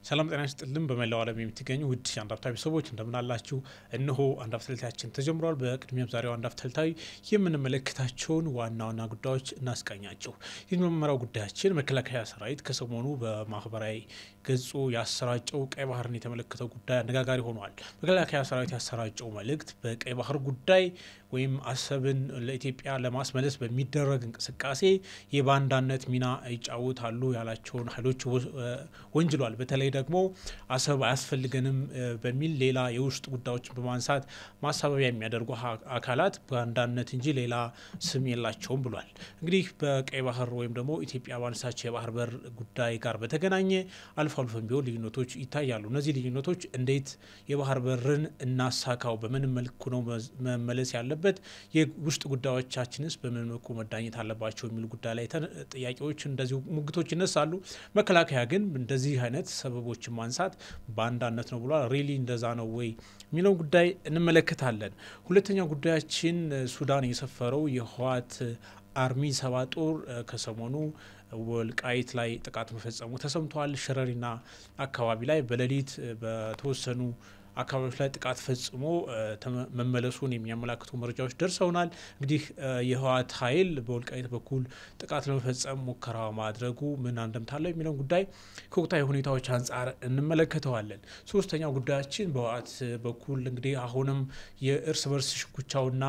ሰላም ጤና ይስጥልን በመላው ዓለም የምትገኙ ውድ አንድ አፍታ ቤተሰቦች እንደምን አላችሁ? እነሆ አንድ አፍታ ተልታችን ተጀምሯል። በቅድሚያም ዛሬው አንድ አፍታ ተልታይ የምንመለከታቸውን ዋና ዋና ጉዳዮች እናስቃኛቸው። የመጀመሪያው ጉዳያችን መከላከያ ሰራዊት ከሰሞኑ በማህበራዊ ገጹ ያሰራጨው ቀይ ባህርን የተመለከተው ጉዳይ አነጋጋሪ ሆኗል። መከላከያ ሰራዊት ያሰራጨው መልእክት በቀይ ባህር ጉዳይ ወይም አሰብን ለኢትዮጵያ ለማስመለስ በሚደረግ እንቅስቃሴ የባንዳነት ሚና ይጫወታሉ ያላቸውን ኃይሎች ወንጅሏል። በተለይ ደግሞ አሰብ አያስፈልገንም በሚል ሌላ የውስጥ ጉዳዮችን በማንሳት ማሳበቢያ የሚያደርጉ አካላት ባንዳነት እንጂ ሌላ ስም የላቸውም ብሏል። እንግዲህ በቀይ ባህር ወይም ደግሞ ኢትዮጵያ ባነሳቸው የባህር በር ጉዳይ ጋር በተገናኘ አልፎ አልፎም ቢሆን ልዩነቶች ይታያሉ። እነዚህ ልዩነቶች እንዴት የባህር በርን እናሳካው፣ በምን መልኩ ነው መመለስ ያለበት፣ የውስጥ ጉዳዮቻችንስ በምን መልኩ መዳኘት አለባቸው የሚሉ ጉዳይ ላይ ጥያቄዎች እንደዚሁ ሙግቶች ይነሳሉ። መከላከያ ግን እንደዚህ አይነት ሰበቦችን ማንሳት ባንዳነት ነው ብሏል። ሪሊ እንደዛ ነው ወይ የሚለው ጉዳይ እንመለከታለን። ሁለተኛው ጉዳያችን ሱዳን የሰፈረው የህወሓት አርሚ 7 ጦር ከሰሞኑ ወልቃይት ላይ ጥቃት መፈጸሙ ተሰምቷል። ሽረሪና አካባቢ ላይ በሌሊት በተወሰኑ አካባቢዎች ላይ ጥቃት ፈጽሞ መመለሱን የሚያመላክቱ መረጃዎች ደርሰውናል። እንግዲህ የህወሓት ኃይል በወልቃይት በኩል ጥቃት ለመፈጸም ሙከራ ማድረጉ ምን አንደምታ አለው የሚለውን ጉዳይ ከወቅታዊ ሁኔታዎች አንጻር እንመለከተዋለን። ሶስተኛው ጉዳያችን በህወሓት በኩል እንግዲህ አሁንም የእርስ በርስ ሽኩቻውና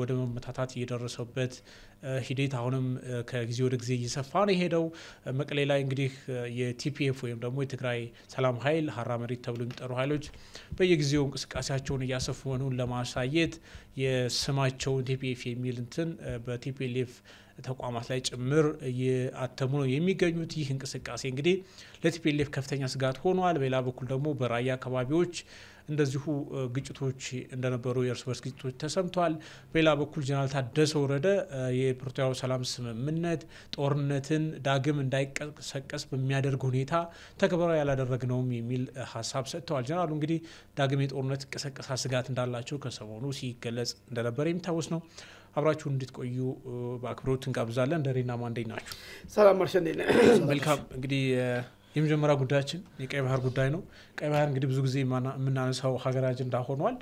ወደ መመታታት እየደረሰበት ሂደት አሁንም ከጊዜ ወደ ጊዜ እየሰፋ ነው የሄደው። መቀሌ ላይ እንግዲህ የቲፒኤፍ ወይም ደግሞ የትግራይ ሰላም ኃይል ሀራ መሬት ተብሎ የሚጠሩ ኃይሎች በየጊዜው እንቅስቃሴያቸውን እያሰፉ መሆኑን ለማሳየት የስማቸውን ቲፒኤፍ የሚል እንትን በቲፒኤልኤፍ ተቋማት ላይ ጭምር እያተሙ ነው የሚገኙት። ይህ እንቅስቃሴ እንግዲህ ለቲፒኤልኤፍ ከፍተኛ ስጋት ሆኗል። በሌላ በኩል ደግሞ በራያ አካባቢዎች እንደዚሁ ግጭቶች እንደነበሩ የእርስ በርስ ግጭቶች ተሰምተዋል። በሌላ በኩል ጀነራል ታደሰ ወረደ የፕሪቶሪያው ሰላም ስምምነት ጦርነትን ዳግም እንዳይቀሰቀስ በሚያደርግ ሁኔታ ተግባራዊ ያላደረግነውም የሚል ሀሳብ ሰጥተዋል። ጀነራሉ እንግዲህ ዳግም የጦርነት ቅስቀሳ ስጋት እንዳላቸው ከሰሞኑ ሲገለጽ እንደነበረ የሚታወስ ነው። አብራችሁ እንድትቆዩ በአክብሮት እንጋብዛለን። ደሬና ማንዴ ናችሁ? ሰላም ማርሸኔ። መልካም እንግዲህ የመጀመሪያ ጉዳያችን የቀይ ባህር ጉዳይ ነው። ቀይ ባህር እንግዲህ ብዙ ጊዜ የምናነሳው ሀገር አጀንዳ ሆኗል።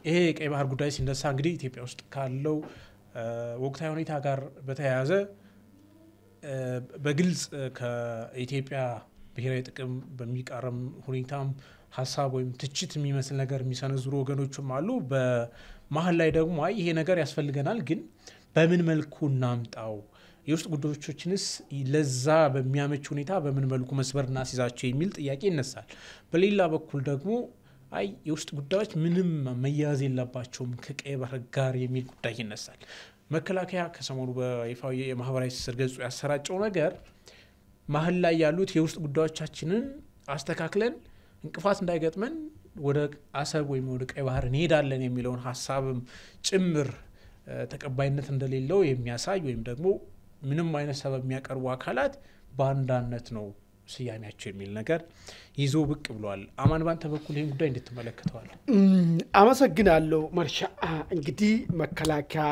ይሄ የቀይ ባህር ጉዳይ ሲነሳ እንግዲህ ኢትዮጵያ ውስጥ ካለው ወቅታዊ ሁኔታ ጋር በተያያዘ በግልጽ ከኢትዮጵያ ብሔራዊ ጥቅም በሚቃረም ሁኔታም ሀሳብ ወይም ትችት የሚመስል ነገር የሚሰነዝሩ ወገኖችም አሉ። በመሀል ላይ ደግሞ ይሄ ነገር ያስፈልገናል፣ ግን በምን መልኩ እናምጣው፣ የውስጥ ጉዳዮችንስ ለዛ በሚያመች ሁኔታ በምን መልኩ መስበር እናስይዛቸው የሚል ጥያቄ ይነሳል። በሌላ በኩል ደግሞ የውስጥ ጉዳዮች ምንም መያዝ የለባቸውም ከቀይ ባህር ጋር የሚል ጉዳይ ይነሳል። መከላከያ ከሰሞኑ በይፋዊ የማህበራዊ ትስስር ገጹ ያሰራጨው ነገር መሀል ላይ ያሉት የውስጥ ጉዳዮቻችንን አስተካክለን እንቅፋት እንዳይገጥመን ወደ አሰብ ወይም ወደ ቀይ ባህር እንሄዳለን የሚለውን ሀሳብም ጭምር ተቀባይነት እንደሌለው የሚያሳይ ወይም ደግሞ ምንም አይነት ሰበብ የሚያቀርቡ አካላት ባንዳነት ነው ስያሜያቸው የሚል ነገር ይዞ ብቅ ብሏል። አማን ባንተ በኩል ይሄን ጉዳይ እንድትመለከተዋል? አመሰግናለሁ መርሻ። እንግዲህ መከላከያ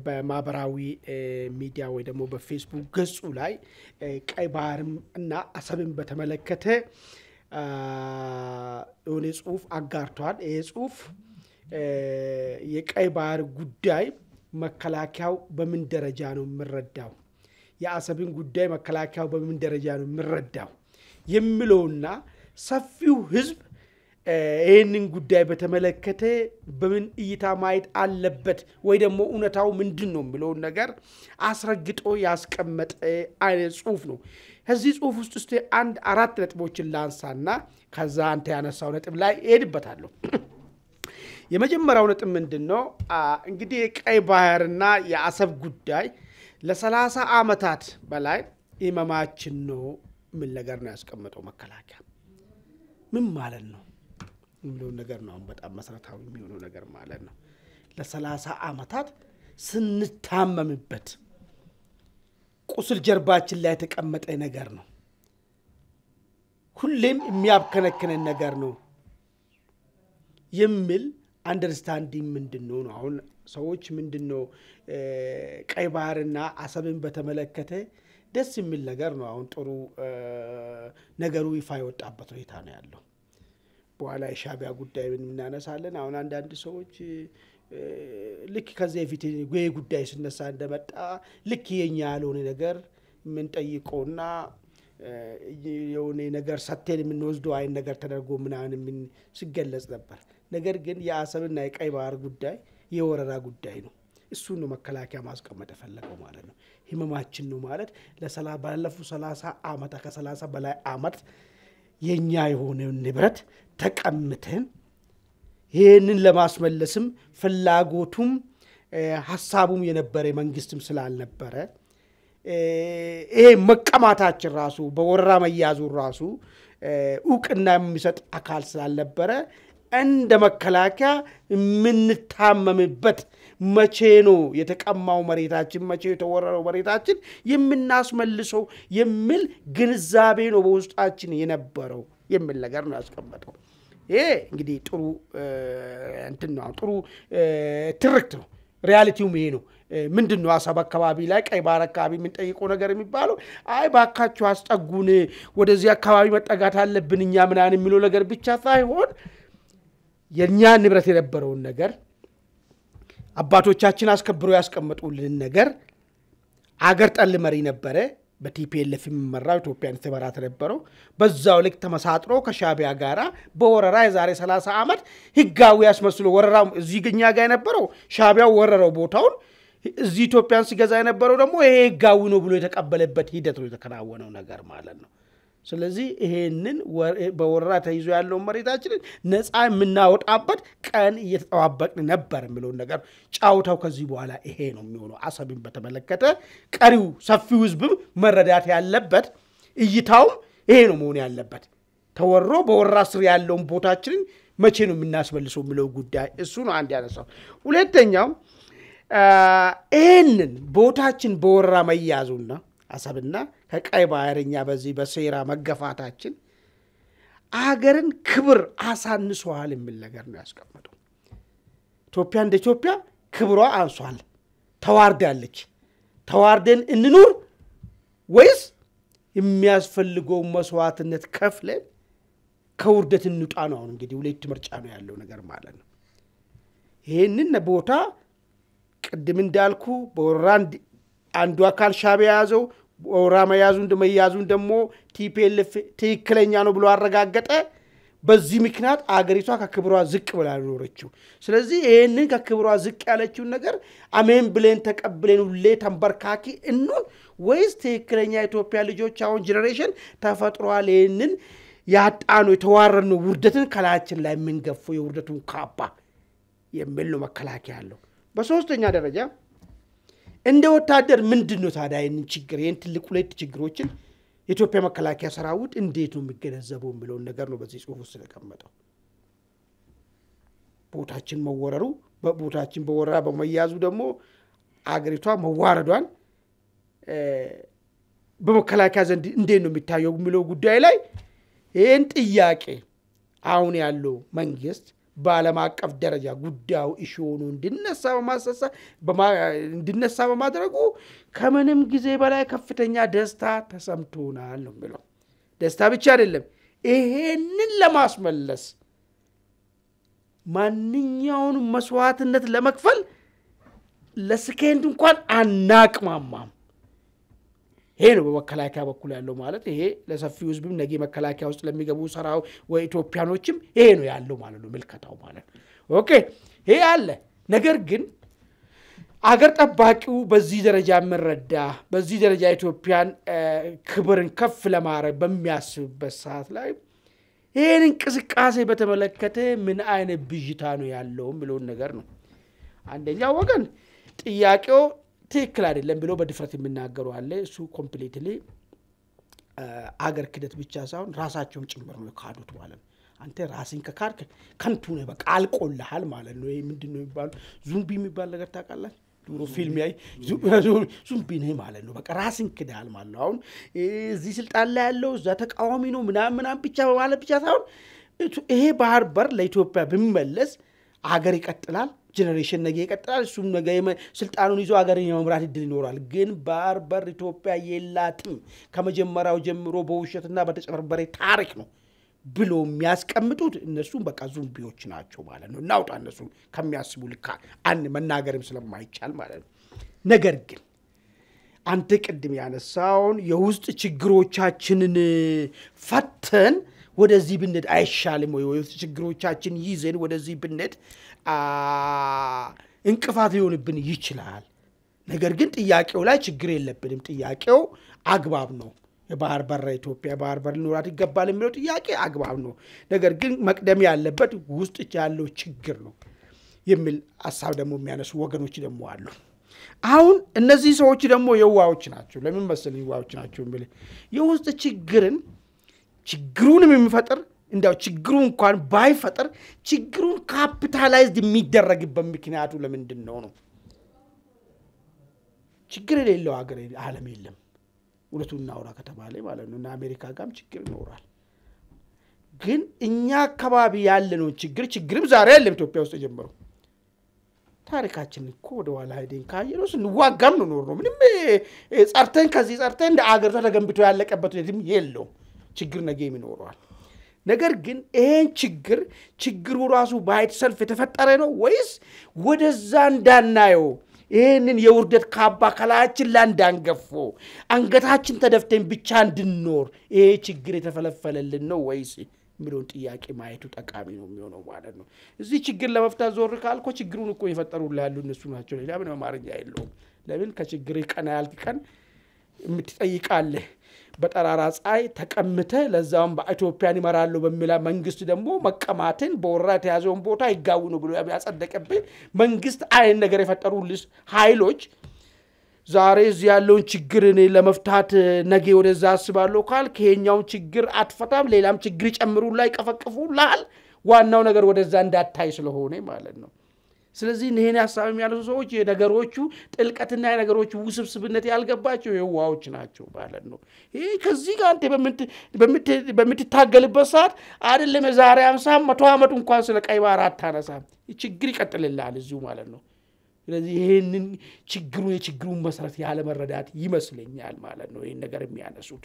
በማህበራዊ ሚዲያ ወይ ደግሞ በፌስቡክ ገጹ ላይ ቀይ ባህርም እና አሰብን በተመለከተ የሆነ ጽሁፍ አጋርቷል። ይሄ ጽሁፍ የቀይ ባህር ጉዳይ መከላከያው በምን ደረጃ ነው የሚረዳው፣ የአሰብን ጉዳይ መከላከያው በምን ደረጃ ነው የሚረዳው የሚለውና ሰፊው ህዝብ ይህንን ጉዳይ በተመለከተ በምን እይታ ማየት አለበት ወይ ደግሞ እውነታው ምንድን ነው የሚለውን ነገር አስረግጦ ያስቀመጠ አይነት ጽሁፍ ነው። ከዚህ ጽሁፍ ውስጥ አንድ 4 ነጥቦችን ላንሳና ከዛ አንተ ያነሳው ነጥብ ላይ እሄድበታለሁ። የመጀመሪያው ነጥብ ምንድነው? እንግዲህ ቀይ ባህርና የአሰብ ጉዳይ ለ30 ዓመታት በላይ ኢማማችን ነው ምን ነገር ነው ያስቀመጠው መከላከያ። ምን ማለት ነው የሚለው ነገር ነው በጣም መሰረታዊ የሚሆነው ነገር ማለት ነው። ለ30 ዓመታት ስንታመምበት ቁስል ጀርባችን ላይ የተቀመጠ ነገር ነው። ሁሌም የሚያብከነክነን ነገር ነው የሚል አንደርስታንዲንግ ምንድነው ነው? አሁን ሰዎች ምንድነው ቀይ ባህርና አሰብን በተመለከተ ደስ የሚል ነገር ነው አሁን ጥሩ ነገሩ ይፋ ይወጣበት ሁኔታ ነው ያለው በኋላ የሻቢያ ጉዳይ ምን እናነሳለን አሁን አንዳንድ ሰዎች ልክ ከዚህ በፊት ጉዳይ ሲነሳ እንደመጣ ልክ የኛ ያልሆነ ነገር ምን ጠይቆና የሆነ ነገር ሰተን ምን ወስዶ አይን ነገር ተደርጎ ምናምን ምን ሲገለጽ ነበር ነገር ግን የአሰብና የቀይ ባህር ጉዳይ የወረራ ጉዳይ ነው እሱ ነው መከላከያ ማስቀመጥ ፈለገው ማለት ነው ህመማችን ነው ማለት ባለፉ 30 አመት ከ30 በላይ አመት የኛ የሆነ ንብረት ተቀምተን ይሄንን ለማስመለስም ፍላጎቱም ሐሳቡም የነበረ መንግስትም ስላልነበረ ይሄ መቀማታችን ራሱ በወረራ መያዙ ራሱ ኡቅና የሚሰጥ አካል ስላልነበረ እንደ መከላከያ ምን ታመምበት መቼ ነው የተቀማው መሬታችን መቼ የተወረረው መሬታችን የምናስመልሰው የሚል ግንዛቤ ነው በውስጣችን የነበረው የሚል ነገር ነው ያስቀመጠው ይሄ እንግዲህ ጥሩ እንትን ነው ጥሩ ትርክት ነው ሪያሊቲው ይሄ ነው ምንድነው አሰብ አካባቢ ላይ ቀይ ባህር አካባቢ ምን ጠይቆ ነገር የሚባለው አይ ባካችሁ አስጠጉን ወደዚህ አካባቢ መጠጋት አለብንኛ ምናን የሚለው ነገር ብቻ ሳይሆን የኛ ንብረት የነበረው ነገር አባቶቻችን አስከብረው ያስቀመጡልን ነገር አገር ጠል መሪ ነበረ በቲፒኤልኤፍ የሚመራው ኢትዮጵያን ተበራት ነበረው በዛው ልክ ተመሳጥሮ ከሻቢያ ጋራ በወረራ የዛሬ 30 አመት ህጋዊ ያስመስሎ ወረራው እዚህ ግኛ ጋር የነበረው ሻቢያው ወረረው ቦታውን እዚህ ኢትዮጵያን ሲገዛ የነበረው ደግሞ ይሄ ህጋዊ ነው ብሎ የተቀበለበት ሂደት ነው የተከናወነው ነገር ማለት ነው ስለዚህ ይሄንን በወረራ ተይዞ ያለው መሬታችን ነፃ የምናወጣበት ቀን እየተጠባበቅን ነበር የሚለው ነገር ጫውታው ከዚህ በኋላ ይሄ ነው የሚሆነው አሰብን በተመለከተ ቀሪው ሰፊው ህዝብ መረዳት ያለበት እይታው ይሄ ነው መሆን ያለበት ተወሮ በወረራ ስር ያለው ቦታችን መቼ ነው የምናስመልሰው የሚለው ጉዳይ እሱ ነው አንድ ያነሳው ሁለተኛው ይሄንን ቦታችን በወረራ መያዙና አሰብና ከቀይ ባህርኛ በዚህ በሴራ መገፋታችን አገርን ክብር አሳንሷል የሚል ነገር ነው ያስቀመጠው ኢትዮጵያ እንደ ኢትዮጵያ ክብሯ አንሷል ተዋርዳለች ተዋርደን እንኑር ወይስ የሚያስፈልገው መስዋዕትነት ከፍለን ከውርደት እንውጣ ነው እንግዲህ ሁለት ምርጫ ነው ያለው ነገር ማለት ነው ይሄንን ቦታ ቅድም እንዳልኩ በወራንድ አንዱ አካል ሻቢያ ያዘው ወራማ ያዙን ደሞ ቲፒኤልኤፍ ትክክለኛ ነው ብሎ አረጋገጠ በዚህ ምክንያት አገሪቷ ከክብሯ ዝቅ ብላ ኖርችው ስለዚህ ይሄንን ከክብሯ ዝቅ ያለችው ነገር አሜን ብለን ተቀብለን ሁሌ ተንበርካኪ እንኑር ወይስ ትክክለኛ ኢትዮጵያ ልጆች አሁን ጄነሬሽን ተፈጥሯል ይሄንን ያጣኑ የተዋረኑ ውርደትን ከላችን ላይ ምንገፉ የውርደቱን ካባ የሚል መከላከያ ያለው በሶስተኛ ደረጃ እንደ ወታደር ምንድነው ታዲያ ይሄንን ችግር ይሄን ትልቅ ሁለት ችግሮችን የኢትዮጵያ መከላከያ ሰራዊት እንዴት ነው የሚገነዘበው የሚለው ነገር ነው በዚህ ጽሁፍ ውስጥ ተቀመጠው ቦታችን መወረሩ በቦታችን በወረራ በመያዙ ደግሞ አገሪቷ መዋረዷን በመከላከያ ዘንድ እንዴት ነው የሚታየው የሚለው ጉዳይ ላይ ይሄን ጥያቄ አሁን ያለው መንግስት በዓለም አቀፍ ደረጃ ጉዳዩ ኢሹኑ እንድነሳ በማድረጉ ከመንም ጊዜ በላይ ከፍተኛ ደስታ ተሰምቶናል ነው የሚለው ደስታ ብቻ አይደለም ይሄንን ለማስመለስ ማንኛውንም መስዋዕትነት ለመክፈል ለስኬንድ እንኳን አናቅማማም ይሄ ነው በመከላከያ በኩል ያለው ማለት ይሄ ለሰፊው ህዝብም ነገ መከላከያ ውስጥ ለሚገቡ ሰራው ወይ ኢትዮጵያኖችም ይሄ ነው ያለው ማለት ነው መልከታው ማለት ኦኬ ይሄ አለ ነገር ግን አገር ጠባቂው በዚህ ደረጃ መረዳ በዚህ ደረጃ ኢትዮጵያን ክብርን ከፍ ለማድረግ በሚያስብበት ሰዓት ላይ ይሄን እንቅስቃሴ በተመለከተ ምን አይነት ብዥታ ነው ያለው ብሎ ነገር ነው አንደኛው ወገን ጥያቄው ትክክል አይደለም ብሎ በድፍረት የሚናገሩ አለ እሱ ኮምፕሊትሊ አገር ክደት ብቻ ሳይሆን ራሳቸውን ጭምር ነው ካዱት ማለት አንተ ራስን ከካርክ ከንቱ ነው በቃ አልቆልሃል ማለት ነው ይሄ ምንድነው ይባል ዙምቢ የሚባል ነገር ታውቃለህ ዱሮ ፊልም ያይ ዙምቢ ነው ማለት ነው በቃ ራስን ክዳል ማለት ነው አሁን እዚህ ስልጣን ላይ ያለው እዛ ተቃዋሚ ነው ምናምን ብቻ በማለት ብቻ ሳይሆን ይሄ ባህር በር ለኢትዮጵያ ቢመለስ አገር ይቀጥላል ጄኔሬሽን ነገ ይቀጥላል እሱም ነገ ስልጣኑን ይዞ ሀገርን የመምራት እድል ይኖራል ግን ባህር በር ኢትዮጵያ የላትም ከመጀመሪያው ጀምሮ በውሸትና በተጨበረበረ ታሪክ ነው ብሎ የሚያስቀምጡት እነሱም በቃ ዙምቢዎች ናቸው ማለት ነው እናውጣ እነሱ ከሚያስቡ ልካ መናገርም ስለማይቻል ማለት ነው ነገር ግን አንተ ቅድም ያነሳውን የውስጥ ችግሮቻችንን ፈተን ወደዚህ ብንድ አይሻልም ወይ የውስጥ ችግሮቻችን ይዘን ወደዚህ ብንድ እንቅፋት ሊሆንብን ይችላል ነገር ግን ጥያቄው ላይ ችግር የለብንም ጥያቄው አግባብ ነው የባህር በር ኢትዮጵያ ባህር በር ሊኖራት ይገባል የሚለው ጥያቄ አግባብ ነው ነገር ግን መቅደም ያለበት ውስጥ ያለው ችግር ነው የሚል ሐሳብ ደግሞ የሚያነሱ ወገኖች ደግሞ አሉ አሁን እነዚህ ሰዎች ደግሞ የዋዎች ናቸው ለምን መሰለኝ የዋዎች ናቸው የሚል የውስጥ ችግሩንም የሚፈጥር እንዳው ችግሩ እንኳን ባይፈጥር ችግሩን ካፒታላይዝድ የሚደረግበት ምክንያቱ ለምንድን ነው ችግር የሌለው ሀገር ዓለም የለም ሁለቱና አውራ ከተባለ ማለት ነው እና አሜሪካ ጋርም ችግር ይኖራል ግን እኛ አካባቢ ያለነው ችግርም ዛሬ አይደለም ኢትዮጵያ ውስጥ ጀምሮ ታሪካችን እኮ ወደ ኋላ ሄደን ካየነው ስንዋጋም ነው ኖር ነው ምንም ጻርተን ከዚህ ጻርተን እንደ አገር ተገንብቶ ያለቀበት የትም የለው ችግር ነገ የሚኖረዋል ነገር ግን ይሄን ችግሩ ራሱ ባይት ሰልፍ የተፈጠረ ነው ወይስ ወደዛ እንዳናየው ይሄንን የውርደት ካባ ከላያችን ላንዳንገፎ አንገታችን ተደፍተን ብቻ እንድንኖር ይሄ ችግር የተፈለፈለልን ነው ወይስ ምሉን ጥያቄ ማየቱ ጠቃሚ ነው የሚሆነው ማለት ነው እዚህ ችግር ለመፍታት ዞር ካልኮ ችግሩን እኮ ይፈጠሩልህ ያሉ እነሱ ናቸው ሌላ ምን ማረጃ የለውም ለምን ከችግር ቀና ያልከን የምትጠይቃለህ በጠራራ ፀሐይ ተቀምተ ለዛም በኢትዮጵያን ይመራሉ በሚላ መንግስት ደግሞ መቀማትን በወራት ያዘውን ቦታ ይጋው ነው ብሎ ያጸደቀብህ መንግስት አይን ነገር የፈጠሩልስ ኃይሎች ዛሬ እዚህ ያለውን ችግርን ለመፍታት ነገ ወደዛ አስባለሁ ካል ከኛው ችግር አትፈታም ሌላም ችግር ይጨምሩላ ይቀፈቅፉላል ዋናው ነገር ወደዛ እንዳታይ ስለሆነ ማለት ነው ስለዚህ እነዚህ ሐሳብ ያለው ሰዎች የነገሮቹ ጥልቀትና የነገሮቹ ውስብስብነት ያልገባቸው የዋዎች ናቸው ማለት ነው ይሄ ከዚህ ጋር አንተ በምትታገልበት ሰዓት አይደለም ዛሬ 50 100 አመት እንኳን ስለ ቀይ ባህር አታነሳም ችግር ይቀጥልልሃል እዚሁ ማለት ነው ስለዚህ ይሄንን የችግሩን መሰረት ያለ መረዳት ይመስለኛል ማለት ነው ይሄን ነገር የሚያነሱት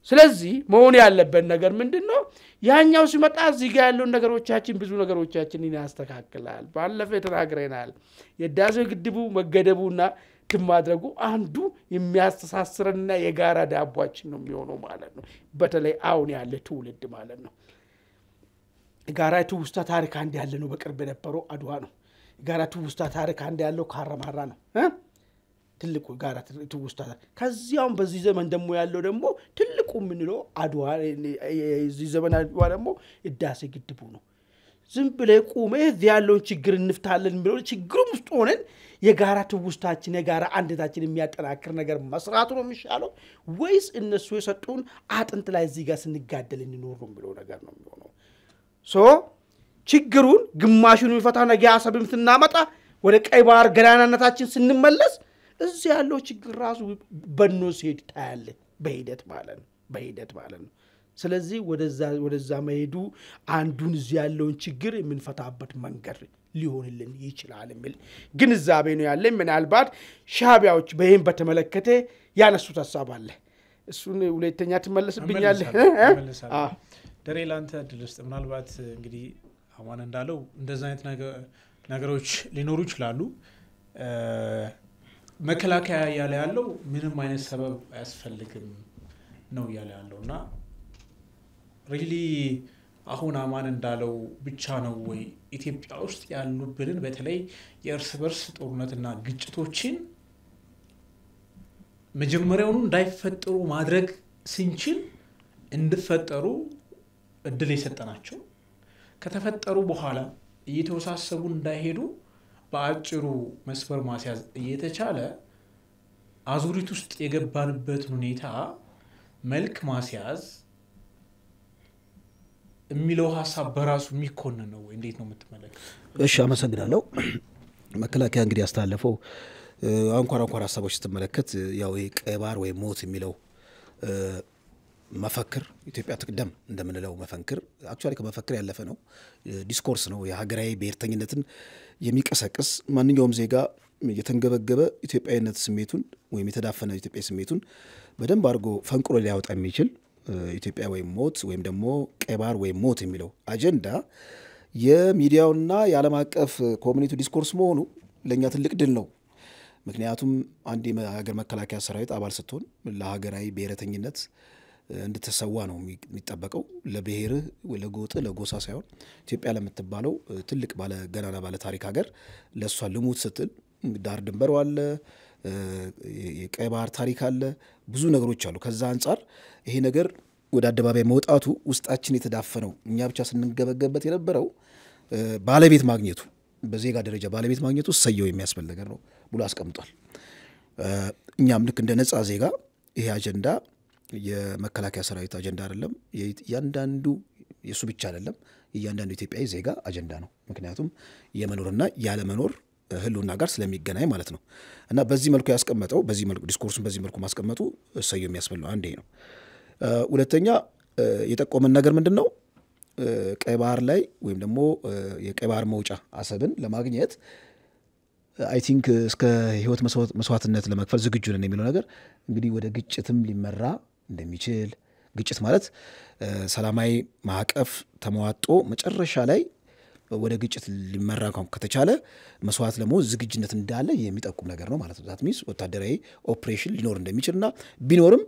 ስለዚህ መሆን ያለበት ነገር ምንድነው ያኛው ሲመጣ እዚህ ጋር ያለው ነገሮቻችን ብዙ ነገሮቻችንን ያስተካክላል ባለፈ ተናግረናል የዳሴው ግድቡ መገደቡና ከማድረጉ አንዱ የሚያስተሳስረና የጋራ ዳቧችን ነው የሚሆነው ማለት ነው በተለይ አሁን ያለ ትውልድ ማለት ነው ጋራቱ ውስጥ ታሪክ አንድ ያለ ነው በቅርብ የነበረው አድዋ ነው ጋራቱ ውስጥ ታሪክ አንድ ያለው ካራማራ ነው ትልቁ ጋራቱ ውስጥ ከዚያም በዚህ ዘመን ደግሞ ያለው ደግሞ ትልቁ ምንለው አድዋ እዚህ ዘመን አድዋ ደግሞ እዳሴ ግድቡ ነው ዝም ብለህ ቆመህ ያለውን ችግር እንፍታለን ብለው ችግሩም ውስጥ ሆነን የጋራቱ ውስጣችን የጋራ አንድታችን የሚያጠናክር ነገር መስራቱ ነው የሚሻለው ወይስ እነሱ የሰጡን አጥንት ላይ እዚህ ጋር ስንጋደል እንኖር ብለው ነገር ነው የሚሆነው ችግሩን ግማሹን የሚፈታ ነገ አሰብም ስናመጣ ወደ ቀይ ባህር ገናናነታችን ስንመለስ እዚህ ያለው ችግር ራሱ በኖ ሲሄድ ታያለ በሂደት ማለት ነው ስለዚህ ወደዛ መሄዱ አንዱን እዚህ ያለውን ችግር የምንፈታበት መንገድ ሊሆንልን ይችላል የሚል ግንዛቤ ነው ያለኝ ምናልባት ሻቢያዎች በይም በተመለከተ ያነሱት ሐሳብ አለ እሱን ሁለተኛ ተመለስብኛለህ ደሬላንተ ድልስጥ ምናልባት እንግዲህ አማን እንዳለው እንደዛ አይነት ነገሮች ሊኖሩ ይችላሉ መከላከያ ያለው ምንም አይነት ሰበብ አያስፈልግም ነው ያለውና ሪሊ አሁን አማን እንዳለው ብቻ ነው ወይ ኢትዮጵያ ውስጥ ያሉብንን በተለይ የእርስ በርስ ጦርነትና ግጭቶችን መጀመሪያውኑ እንዳይፈጠሩ ማድረግ ሲንችል እንድፈጠሩ እድል የሰጠናቸው ከተፈጠሩ በኋላ እየተወሳሰቡ እንዳይሄዱ በአጭሩ መስፈር ማስያዝ እየተቻለ አዙሪት ውስጥ የገባንበት ሁኔታ መልክ ማስያዝ የሚለው ሐሳብ በራሱ የሚኮነን ነው እንዴት ነው የምትመለከተው እሺ አመሰግናለሁ መከላከያ እንግዲህ ያስተላለፈው አንኳር ሐሳቦች ስትመለከት ያው ቀይ ባህር ወይ ሞት የሚለው መፈክር ኢትዮጵያ ትቅደም እንደምንለው መፈክር አክቹአሊ ከመፈክር ያለፈ ነው ዲስኮርስ ነው የሀገራዊ ብሔርተኝነትን የሚቀሰቅስ ማንኛውም ዜጋ የተንገበገበ ኢትዮጵያዊነት ስሜቱን ወይም የተዳፈነ ኢትዮጵያዊ ስሜቱን በደንብ አድርጎ ፈንቅሎ ሊያወጣ የሚችል ኢትዮጵያ ወይም ሞት ወይም ደግሞ ቀይ ባህር ወይም ሞት የሚለው አጀንዳ የሚዲያውና የዓለም አቀፍ ኮሚኒቲ ዲስኮርስ መሆኑ ለኛ ትልቅ ድል ነው ምክንያቱም አንድ የሀገር መከላከያ ሰራዊት አባል ስትሆን ለሀገራዊ ብሔርተኝነት እንድትሰዋ ነው የሚጠበቀው ለብሔር ለጎጥ ለጎሳ ሳይሆን ኢትዮጵያ ለምትባለው ትልቅ ባለ ገናና ባለ ታሪክ ሀገር ለሷ ልሙት ስትል ዳር ድንበር አለ የቀይ ባህር ታሪክ አለ ብዙ ነገሮች አሉ ከዛ አንፃር ይሄ ነገር ወደ አደባባይ መውጣቱ ውስጣችን የተዳፈነው እኛ ብቻ ስንገበገበት የነበረው ባለቤት ማግኘቱ በዜጋ ደረጃ ባለቤት ማግኘቱ ሰየው የሚያስፈልግ ነገር ነው ብሎ አስቀምጧል እኛም ልክ እንደ ነፃ ዜጋ ይሄ አጀንዳ የመከላከያ ሰራዊት አጀንዳ አይደለም ያንዳንዱ የሱ ብቻ አይደለም ያንዳንዱ ኢትዮጵያዊ ዜጋ አጀንዳ ነው ምክንያቱም የመኖርና ያለ መኖር ህልውና ጋር ስለሚገናኝ ማለት ነው እና በዚህ መልኩ ያስቀመጠው በዚህ መልኩ ዲስኮርሱን በዚህ መልኩ ማስቀመጡ ሰየው የሚያስፈልግ አንዴ ነው ሁለተኛ የጠቆመን ነገር ምንድነው ቀይ ባህር ላይ ወይም ደግሞ የቀይ ባህር መውጫ አሰብን ለማግኘት አይ ቲንክ እስከ ህይወት መስዋዕትነት ለመክፈል ዝግጁ ነን የሚለው ነገር እንግዲህ ወደ ግጭትም ሊመራ እንደሚችል ግጭት ማለት ሰላማዊ ማዕቀፍ ተመዋጦ መጨረሻ ላይ ወደ ግጭት ሊመራ ከተቻለ መስዋዕት ለመሆን ዝግጁነት እንዳለ የሚጠቁም ነገር ነው ማለት ነው ዛት ሚንስ ወታደራዊ ኦፕሬሽን ሊኖር እንደሚችልና ቢኖርም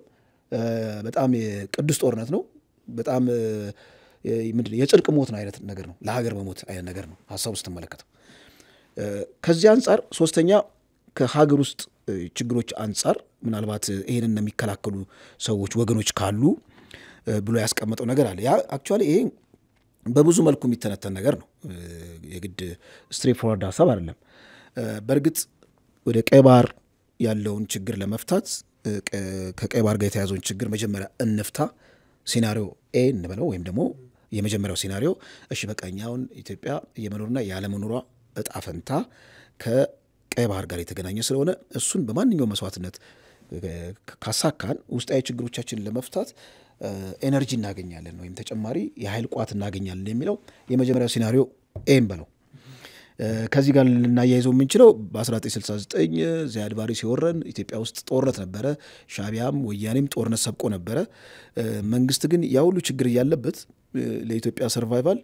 በጣም ቅዱስ ጦርነት ነው በጣም ምንድነው የጽድቅ ሞት ነው አይነት ነገር ነው ለሀገር መሞት አይነት ነገር ነው ሐሳብ ውስጥ ተመለከተ ከዚህ አንፃር ሶስተኛ ከሀገር ውስጥ ችግሮች አንፃር ምናልባት ይሄንን የሚከላከሉ ሰዎች ወገኖች ካሉ ብሎ ያስቀመጠው ነገር አለ ያ አክቹአሊ ይሄ በብዙ መልኩ የሚተነተን ነገር ነው የግድ ስትሬት ፎርዋርድ ሐሳብ አይደለም በርግጥ ወደ ቀይ ባህር ያለውን ችግር ለመፍታት ከቀይ ባህር ጋር የተያዘውን ችግር መጀመሪያ እንፍታ ሲናሪዮ ኤ እንበለው ወይም ደግሞ የመጀመሪያው ሲናሪዮ እሺ በቃኛውን ኢትዮጵያ የመኖርና ያለ መኖሯ እጣፈንታ ከቀይ ባህር ጋር የተገናኘ ስለሆነ እሱን በማንኛውም መስዋዕትነት ካሳካን ውስጣዊ ችግሮቻችንን ለመፍታት ኤነርጂ እናገኛለን ወይም ተጨማሪ የኃይል ቋት እናገኛለን የሚለው የመጀመሪያው ሲናሪዮ ኤ እንበለው ከዚህ ጋር ልናያይዘው የምንችለው በ1969 ዚያድ ባሬ ሲወረን ኢትዮጵያ ውስጥ ጦርነት ነበረ ሻቢያም ወያኔም ጦርነት ሰብቆ ነበረ መንግስት ግን ያ ሁሉ ችግር ያለበት ለኢትዮጵያ ሰርቫይቫል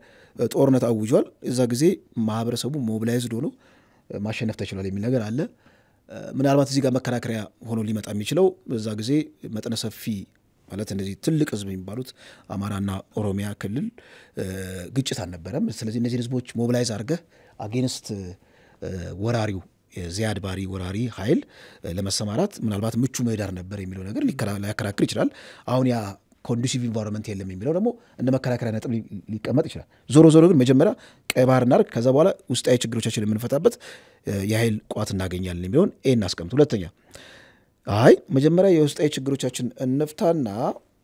ጦርነት አውጇል እዛ ጊዜ ማህበረሰቡ ሞቢላይዝድ ሆኖ ማሸነፍ ተችሏል የሚል ነገር አለ ምናልባት እዚህ ጋር መከራከሪያ ሆኖ ሊመጣ የሚችለው በዛ ጊዜ መጠነ ሰፊ ማለት እንደዚህ ትልቅ ህዝብ የሚባሉት አማራና ኦሮሚያ ክልል ግጭት አልነበረም ስለዚህ እነዚህ ህዝቦች ሞቢላይዝ አድርገህ አጌንስት ወራሪው ዚያድ ባሪ ወራሪ ኃይል ለመሰማራት ምናልባት ምቹ ምህዳር ነበር የሚለው ነገር ሊከራከር ይችላል አሁን ያ ኮንዱሲቭ ኢንቫይሮንመንት የለም የሚለው ደግሞ እንደ መከራከሪያ ነጥብ ሊቀመጥ ይችላል ዞሮ ግን መጀመሪያ ቀይ ባህር እናርግ ከዛ በኋላ ውስጣዊ ችግሮቻችን የምንፈታበት የኃይል ቋት እናገኛለን የሚለውን ኤ እናስቀምጥ ሁለተኛ አይ መጀመሪያ የውስጣዊ ችግሮቻችን እንፍታና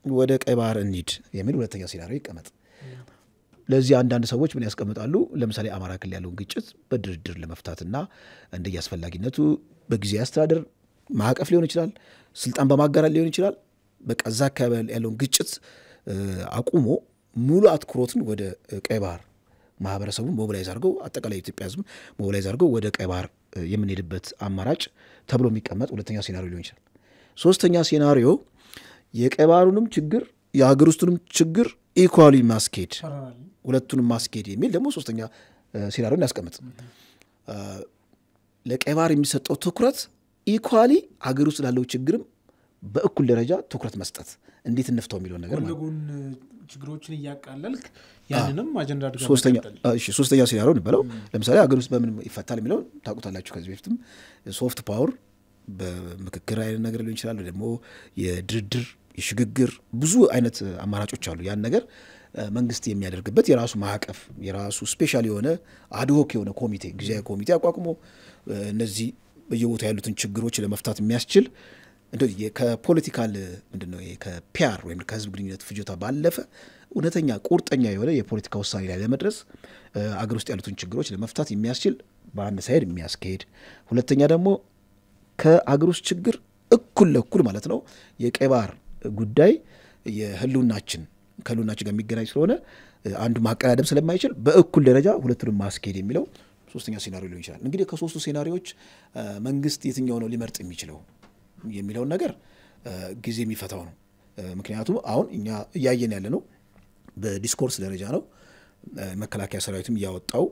ወደ ቀይ ባህር እንሂድ የሚል ሁለተኛ ሲናሪዮ ይቀመጥ ለዚህ አንዳንድ ሰዎች ምን ያስቀምጣሉ ለምሳሌ አማራ ክልል ያለውን ግጭት በድርድር ለመፍታትና እንደያስፈልጊነቱ በጊዜ አስተዳደር ማዕቀፍ ሊሆን ይችላል ስልጣን በማጋራት ሊሆን ይችላል በቃዛ አካባቢ ያለውን ግጭት አቁሞ ሙሉ አትኩሮትን ወደ ቀይ ባህር ማህበረሰቡን ሞቢላይዝ አድርገው አጠቃላይ ኢትዮጵያ ህዝብ ሞቢላይዝ አድርገው ወደ ቀይ ባህር የምንሄድበት አማራጭ ተብሎ የሚቀመጥ ሁለተኛ ሲናሪዮ ሊሆን ይችላል ሶስተኛ ሲናሪዮ የቀይ ባህሩንም ችግር የሀገር ውስጡንም ችግር ኢኳሊ ማስኬድ ሁለቱንም ማስኬድ የሚል ደግሞ ሶስተኛ ሲናሪዮን ያስቀምጥ ለቀይ ባህር የሚሰጠው ትኩረት ኢኳሊ ሀገር ውስጥ ላለው ችግርም በእኩል ደረጃ ትኩረት መስጠት እንዴት እንፍታው የሚለው ነገር ማለት ወለጉን ችግሮችን ያቃለልክ ያንንም አጀንዳ አድርገው ሶስተኛ ሲናሪዮ እንበለው ለምሳሌ ሀገር ውስጥ በምን ይፈታል የሚለው ታውቁታላችሁ ከዚህ በፊትም ሶፍት ፓወር በምክክር አይነት ነገር ሊሆን ይችላል ደግሞ የድርድር የሽግግር ብዙ አይነት አማራጮች አሉ ያን ነገር መንግስት የሚያደርግበት የራሱ ማዕቀፍ የራሱ ስፔሻል የሆነ አድሆክ የሆነ ኮሚቴ ጊዜያዊ ኮሚቴ አቋቁሞ እነዚህ በየቦታው ያሉትን ችግሮች ለመፍታት የሚያስችል እንደዚህ ከፖለቲካል ምንድነው ከፒአር ወይም ከህዝብ ግንኙነት ፍጆታ ባለፈ እውነተኛ ቁርጠኛ የሆነ የፖለቲካ ውሳኔ ላይ ለመድረስ አገር ውስጥ ያሉትን ችግሮች ለመፍታት የሚያስችል በአንድ ሳይድ የሚያስኬድ ሁለተኛ ደግሞ ከአገር ውስጥ ችግር እኩል ለእኩል ማለት ነው የቀይ ባህር ጉዳይ የህልውናችን ከህልውናችን ጋር የሚገናኝ ስለሆነ አንዱ ማቀዳደም ስለማይችል በእኩል ደረጃ ሁለቱንም ማስኬድ የሚለው ሶስተኛ ሴናሪዮ ሊሆን ይችላል። እንግዲህ ከሶስቱ ሴናሪዮች መንግስት የትኛው ነው ሊመርጥ የሚችለው የሚለውን ነገር ጊዜ የሚፈታው ነው። ምክንያቱም አሁን እኛ እያየን ያለ ነው በዲስኮርስ ደረጃ ነው። መከላከያ ሰራዊትም ያወጣው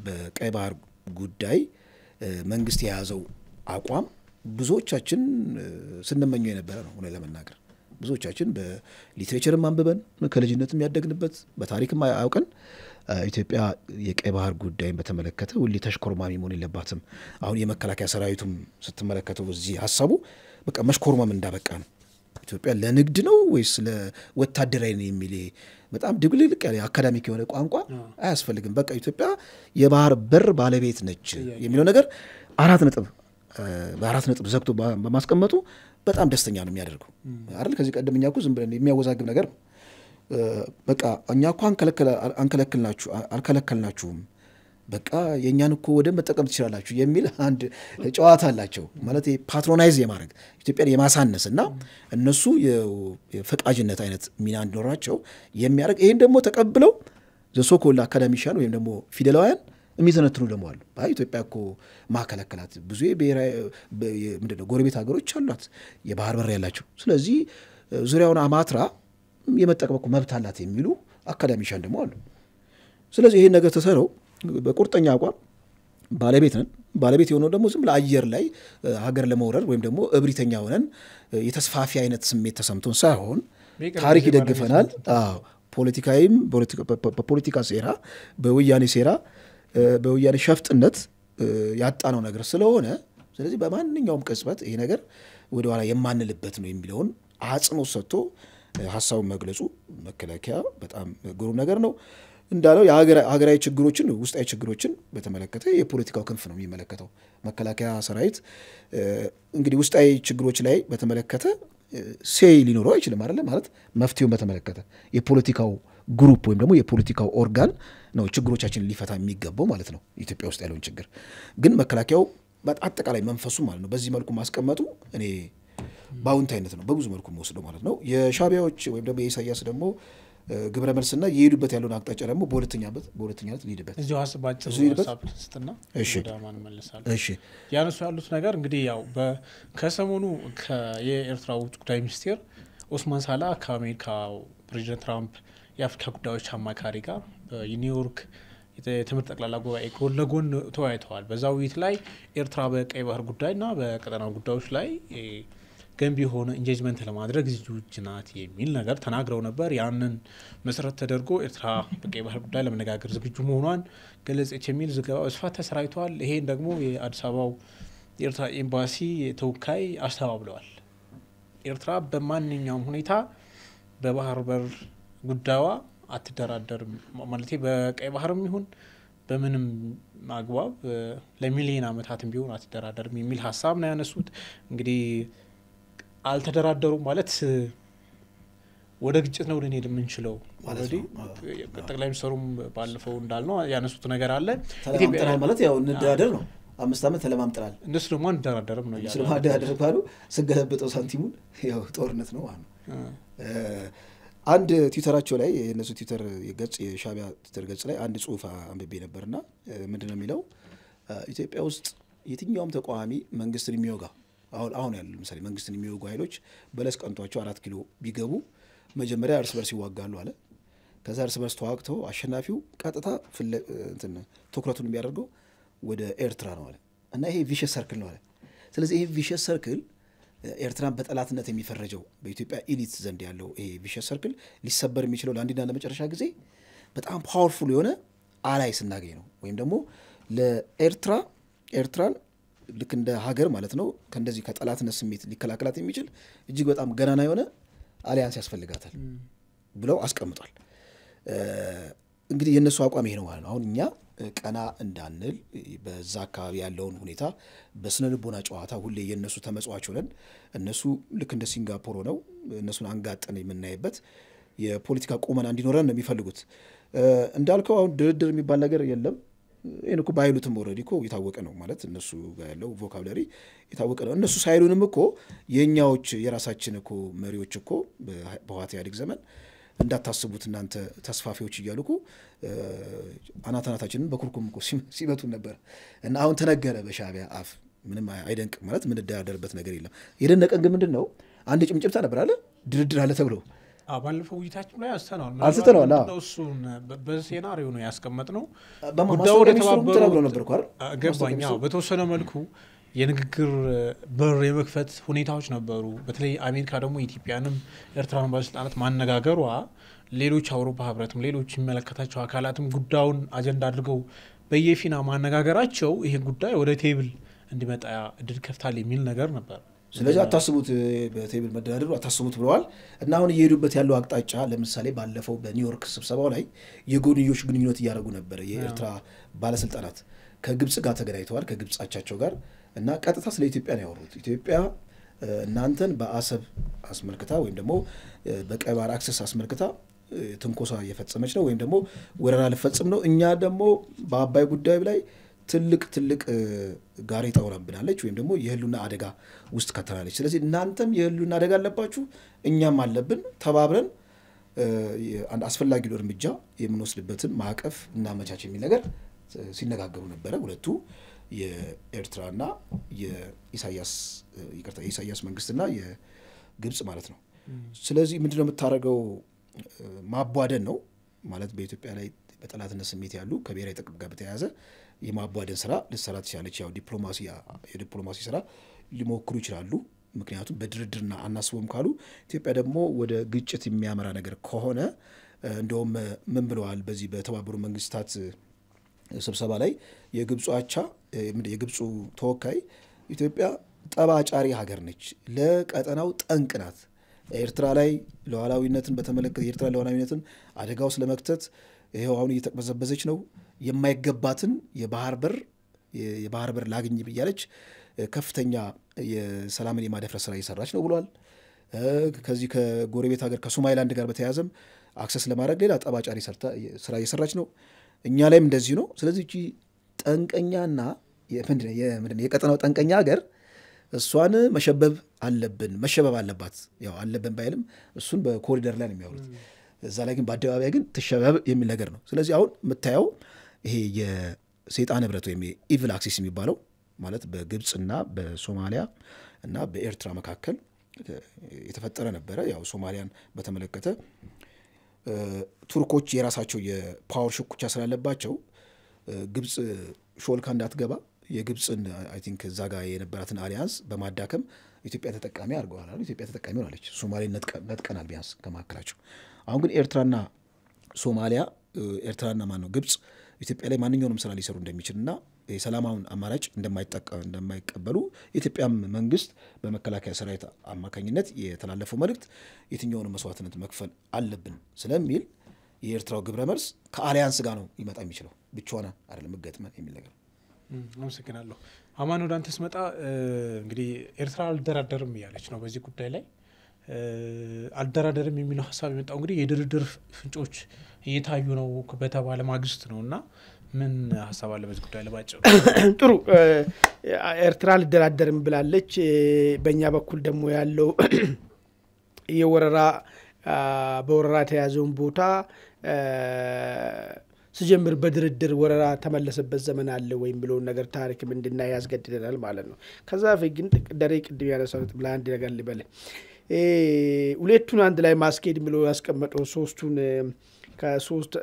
በቀይ ባህር ጉዳይ መንግስት የያዘው አቋም ብዙዎቻችን ስንመኘው የነበረ ነው። ሆነ ለመናገር ብዙዎቻችን በሊትሬቸርም አንብበን ከልጅነትም ያደግንበት በታሪክም አውቀን ኢትዮጵያ የቀይ ባህር ጉዳይን በተመለከተ ሁሌ ተሽኮርማሚ መሆን የለባትም። አሁን የመከላከያ ሰራዊቱም ስትመለከተው እዚህ ሐሳቡ በቃ መሽኮርማም እንዳበቃ ነው። ኢትዮጵያ ለንግድ ነው ወይስ ለወታደራዊ ነው የሚል በጣም ድብልቅልቅ ያለ አካዳሚክ የሆነ ቋንቋ አያስፈልግም። በቃ ኢትዮጵያ የባህር በር ባለቤት ነች የሚለው ነገር በአራት ነጥብ ዘግቶ በማስቀመጡ በጣም ደስተኛ ነው የሚያደርገው አይደል? ከዚህ ቀደም እኛ እኮ ዝም ብለን የሚያወዛግብ ነገር ነው። በቃ እኛ እኮ አልከለከልናችሁም በቃ የእኛን እኮ ወደ መጠቀም ትችላላችሁ የሚል አንድ ጨዋታ አላቸው። ማለት ፓትሮናይዝ የማድረግ ኢትዮጵያን የማሳነስ እና እነሱ የፈቃጅነት አይነት ሚና እንዲኖራቸው የሚያደርግ ይህን ደግሞ ተቀብለው ዘሶኮል አካዳሚሻን ወይም ደግሞ ፊደላውያን የሚተነትኑ ደግሞ አሉ። ኢትዮጵያ እኮ ማከለከላት ብዙ ምንድነው ጎረቤት ሀገሮች አሏት የባህር በር ያላቸው፣ ስለዚህ ዙሪያውን አማትራ የመጠቀም እኮ መብት አላት የሚሉ አካዳሚሻን ደግሞ አሉ። ስለዚህ ይሄን ነገር ተሰረው በቁርጠኛ አቋም ባለቤት የሆነው ደግሞ ዝም ለአየር ላይ ሀገር ለመውረር ወይም ደግሞ እብሪተኛ ሆነን የተስፋፊ አይነት ስሜት ተሰምቶን ሳይሆን ታሪክ ይደግፈናል። ፖለቲካዊም በፖለቲካ ሴራ በወያኔ ሴራ በወያኔ ሸፍጥነት ያጣነው ነገር ስለሆነ ስለዚህ በማንኛውም ቅጽበት ይሄ ነገር ወደ ኋላ የማንልበት ነው የሚለውን አጽንኦት ሰጥቶ ሐሳቡን መግለጹ መከላከያ በጣም ግሩም ነገር ነው። እንዳለው የሀገራዊ ችግሮችን ውስጣዊ ችግሮችን በተመለከተ የፖለቲካው ክንፍ ነው የሚመለከተው። መከላከያ ሰራዊት እንግዲህ ውስጣዊ ችግሮች ላይ በተመለከተ ሴይ ሊኖረው አይችልም አይደል? ማለት መፍትሄውን በተመለከተ የፖለቲካው ግሩፕ ወይም ደግሞ የፖለቲካው ኦርጋን ነው ችግሮቻችንን ሊፈታ የሚገባው ማለት ነው። ኢትዮጵያ ውስጥ ያለውን ችግር ግን መከላከያው በአጠቃላይ መንፈሱ ማለት ነው በዚህ መልኩ ማስቀመጡ እኔ ባውንታይነት ነው በብዙ መልኩ ወስደው ማለት ነው። የሻቢያዎች ወይም ደግሞ የኢሳያስ ደግሞ ግብረ መልስና የሄዱበት ያለውን አቅጣጫ ደግሞ በሁለተኛነት ሊሄድበት እዚሁ ሀሳባቸው ስትና ወደ ማን መለሳለሁ። እሺ ያነሱ ያሉት ነገር እንግዲህ ያው ከሰሞኑ የኤርትራ ውጭ ጉዳይ ሚኒስቴር ኦስማን ሳላ ከአሜሪካው ፕሬዚዳንት ትራምፕ የአፍሪካ ጉዳዮች አማካሪ ጋር በኒውዮርክ የትምህርት ጠቅላላ ጉባኤ ጎን ለጎን ተወያይተዋል። በዛ ውይይት ላይ ኤርትራ በቀይ ባህር ጉዳይና በቀጠናው ጉዳዮች ላይ ገንቢ የሆነ ኢንጌጅመንት ለማድረግ ዝግጁ ናት የሚል ነገር ተናግረው ነበር። ያንን መሰረት ተደርጎ ኤርትራ በቀይ ባህር ጉዳይ ለመነጋገር ዝግጁ መሆኗን ገለጸች የሚል ዘገባ በስፋት ተሰራይቷል። ይሄን ደግሞ የአዲስ አበባው የኤርትራ ኤምባሲ ተወካይ አስተባብለዋል። ኤርትራ በማንኛውም ሁኔታ በባህር በር ጉዳይዋ አትደራደርም ማለት በቀይ ባህርም ይሁን በምንም አግባብ ለሚሊዮን ዓመታትም ቢሆን አትደራደርም የሚል ሀሳብ ነው ያነሱት። እንግዲህ አልተደራደሩም ማለት ወደ ግጭት ነው ልንሄድ የምንችለው ማለት ነው። ጠቅላይ ሚኒስትሩም ባለፈው እንዳልነው ያነሱት ነገር አለ። ኢትዮጵያ ማለት ያው እንደራደር ነው 5 ዓመት ተለማምጠናል። እነሱ ደግሞ አንደራደርም ነው ያለው። ስለማደራደር ካሉ ስገለብጠው ሳንቲሙን ያው ጦርነት ነው ማለት ነው። አንድ ትዊተራቸው ላይ የነሱ ትዊተር ገጽ የሻቢያ ትዊተር ገጽ ላይ አንድ ጽሁፍ አንብቤ ነበርና ምንድነው የሚለው ኢትዮጵያ ውስጥ የትኛውም ተቃዋሚ መንግስትን የሚወጋ አሁን ያለው ለምሳሌ መንግስትን የሚወጉ ኃይሎች በለስ ቀንቷቸው 4 ኪሎ ቢገቡ መጀመሪያ እርስ በርስ ይዋጋሉ አለ። ከዛ እርስ በርስ ተዋግተው አሸናፊው ቀጥታ ትኩረቱን የሚያደርገው ወደ ኤርትራ ነው አለ እና ይሄ ቪሸስ ሰርክል ነው አለ። ስለዚህ ይሄ ቪሸስ ሰርክል ኤርትራን በጠላትነት የሚፈረጀው በኢትዮጵያ ኤሊት ዘንድ ያለው ይሄ ቪሸስ ሰርክል ሊሰበር የሚችለው ለአንድና ለመጨረሻ ጊዜ በጣም ፓወርፉል የሆነ አላይ ስናገኝ ነው። ወይም ደግሞ ኤርትራን ልክ እንደ ሀገር ማለት ነው ከእንደዚህ ከጠላትነት ስሜት ሊከላከላት የሚችል እጅግ በጣም ገናና የሆነ አሊያንስ ያስፈልጋታል ብለው አስቀምጧል። እንግዲህ የነሱ አቋም ይሄ ነው ማለት ነው። አሁን እኛ ቀና እንዳንል በዛ አካባቢ ያለውን ሁኔታ በስነ ልቦና ጨዋታ ሁሌ የነሱ ተመጽዋች ሆነን እነሱ ልክ እንደ ሲንጋፖር ሆነው እነሱን አንጋጠን የምናይበት የፖለቲካ ቁመና እንዲኖረን ነው የሚፈልጉት። እንዳልከው አሁን ድርድር የሚባል ነገር የለም። እኮ ባይሉትም ኦልሬዲ እኮ የታወቀ ነው ማለት እነሱ ጋር ያለው ቮካብላሪ የታወቀ ነው እነሱ ሳይሉንም እኮ የኛዎች የራሳችን እኮ መሪዎች እኮ በህወሓት ኢህአዴግ ዘመን እንዳታስቡት እናንተ ተስፋፊዎች እያሉ እኮ አናታችንን በኩርኩም እኮ ሲመቱን ነበር እና አሁን ተነገረ በሻዕቢያ አፍ ምንም አይደንቅ ማለት ምን ደራደርበት ነገር የለም የደነቀን ግን ምንድነው አንድ ጭምጭምታ ነበር አለ ድርድር አለ ተብሎ ባለፈው ውይይታችን ላይ አስተናል ነው እሱን በሴናሪዮ ነው ያስቀመጥነው ጉዳዩ ወደ ተባበሩ ነበር እኮ ገባኛው በተወሰነ መልኩ የንግግር በር የመክፈት ሁኔታዎች ነበሩ በተለይ አሜሪካ ደግሞ ኢትዮጵያንም ኤርትራን ባለስልጣናት ማነጋገሯ ሌሎች አውሮፓ ህብረትም ሌሎች የሚመለከታቸው አካላትም ጉዳዩን አጀንዳ አድርገው በየፊና ማነጋገራቸው ይሄ ጉዳይ ወደ ቴብል እንዲመጣ እድል ከፍታል የሚል ነገር ነበር ስለዚህ አታስቡት በቴብል መደራደሩ አታስቡት ብለዋል እና አሁን እየሄዱበት ያለው አቅጣጫ ለምሳሌ ባለፈው በኒውዮርክ ስብሰባው ላይ የጎንዮሽ ግንኙነት ያደረጉ ነበር የኤርትራ ባለስልጣናት ከግብጽ ጋር ተገናኝተዋል ከግብጽ አቻቸው ጋር እና ቀጥታ ስለ ኢትዮጵያ ነው ያወሩት ኢትዮጵያ እናንተን በአሰብ አስመልክታ ወይም ደግሞ በቀይ ባህር አክሰስ አስመልክታ ትንኮሳ እየፈጸመች ነው ወይም ደግሞ ወረራ ልፈጽም ነው እኛ ደግሞ በአባይ ጉዳይ ላይ ትልቅ ጋሬጣ ወራብናለች ወይም ደግሞ የህሉና አደጋ ውስጥ ከተናለች ስለዚህ እናንተም የህሉና አደጋ አለባችሁ እኛም አለብን ተባብረን አንድ አስፈላጊ እርምጃ የምንወስድበትን ማዕቀፍ እና መቻች የሚል ነገር ሲነጋገሩ ነበር ሁለቱ የኤርትራና የኢሳያስ መንግስትና የግብጽ ማለት ነው ስለዚህ ምንድነው የምታረገው ማቧደን ነው ማለት በኢትዮጵያ ላይ በጠላትነት ስሜት ያሉ ከብሔራዊ ጥቅም ጋር በተያያዘ የማቧደን ስራ ልሰራት ይችላልች ያው የዲፕሎማሲ ስራ ሊሞክሩ ይችላሉ ምክንያቱም በድርድርና አናስቦም ካሉ ኢትዮጵያ ደግሞ ወደ ግጭት የሚያመራ ነገር ከሆነ እንደውም ምን ብለዋል በዚህ በተባበሩ መንግስታት ስብሰባ ላይ የግብጽ አቻ የግብጽ ተወካይ ኢትዮጵያ ጠባጫሪ ሀገር ነች ለቀጠናው ጠንቅናት ኤርትራ ላይ ሉዓላዊነትን በተመለከተ ኤርትራ ሉዓላዊነትን አደጋው ስለመክተት ይሄው አሁን እየተቀበዘበዘች ነው የማይገባትን የባህር በር ላግኝ ብያለች ከፍተኛ የሰላምን የማደፍረስ ስራ እየሰራች ነው ብሏል ከዚህ ከጎረቤት ሀገር ከሶማሊላንድ ጋር በተያያዘም አክሰስ ለማድረግ ሌላ ጠባጫሪ ስራ እየሰራች ነው እኛ ላይም እንደዚህ ነው ስለዚህ እቺ ጠንቀኛና የቀጠናው ጠንቀኛ ሀገር እሷን መሸበብ አለባት ያው አለብን ባይልም እሱን በኮሪደር ላይ ነው የሚያወሩት እዛ ላይ ግን በአደባባይ ግን ተሸበብ የሚል ነገር ነው ስለዚህ አሁን የምታየው ይሄ የሰይጣን ህብረት ወይም ኢቪል አክሲስ የሚባለው ማለት በግብጽና በሶማሊያ እና በኤርትራ መካከል የተፈጠረ ነበር ያው ሶማሊያን በተመለከተ ቱርኮች የራሳቸው የፓወር ሽኩቻ ስላለባቸው ግብጽ ሾልካ እንዳትገባ የግብጽን አይ ቲንክ እዛ ጋር የነበራትን አሊያንስ በማዳከም ኢትዮጵያ ተጠቃሚ አድርገዋል ኢትዮጵያ ተጠቃሚ ሆናለች ሶማሌ ነጥቀናል ቢያንስ ከማከላቸው አሁን ግን ኤርትራና ሶማሊያ ኤርትራና ማነው ግብጽ ኢትዮጵያ ላይ ማንኛውንም ስራ ሊሰሩ እንደሚችልና የሰላማውን አማራጭ እንደማይቀበሉ የኢትዮጵያ መንግስት በመከላከያ ሰራዊት አማካኝነት የተላለፈው መልእክት የትኛውንም መስዋዕትነት መክፈል አለብን ስለሚል የኤርትራው ግብረ መልስ ከአሊያንስ ጋር ነው ሊመጣ የሚችለው ብቻዋን አይደለም ገጥመን የሚል ነገር አመሰግናለሁ አማን ወደ አንተ ስመጣ እንግዲህ ኤርትራ አልደራደርም ያለች ነው በዚህ ጉዳይ ላይ አልደራደርም የሚለው ሐሳብ የመጣው እንግዲህ የድርድር ፍንጮች እየታዩ ነው በተባለ ማግስት ነውና ምን ሐሳብ አለ በዚህ ጉዳይ ለባጭው ጥሩ ኤርትራ አልደራደርም ብላለች በእኛ በኩል ደግሞ ያለው የወረራ በወረራ ተያዘውን ቦታ ሲጀምር በድርድር ወረራ ተመለሰበት ዘመን አለ ወይም ብሎ ነገር ታሪክ እንድናይ ያስገድደናል ማለት ነው ከዛ ግን ደሬ ቅድም ያነሳሁት ብላንድ ነገር ሊበለ ሁለቱን አንድ ላይ ማስኬድ ብሎ ያስቀመጠው ሶስቱን ከሶስት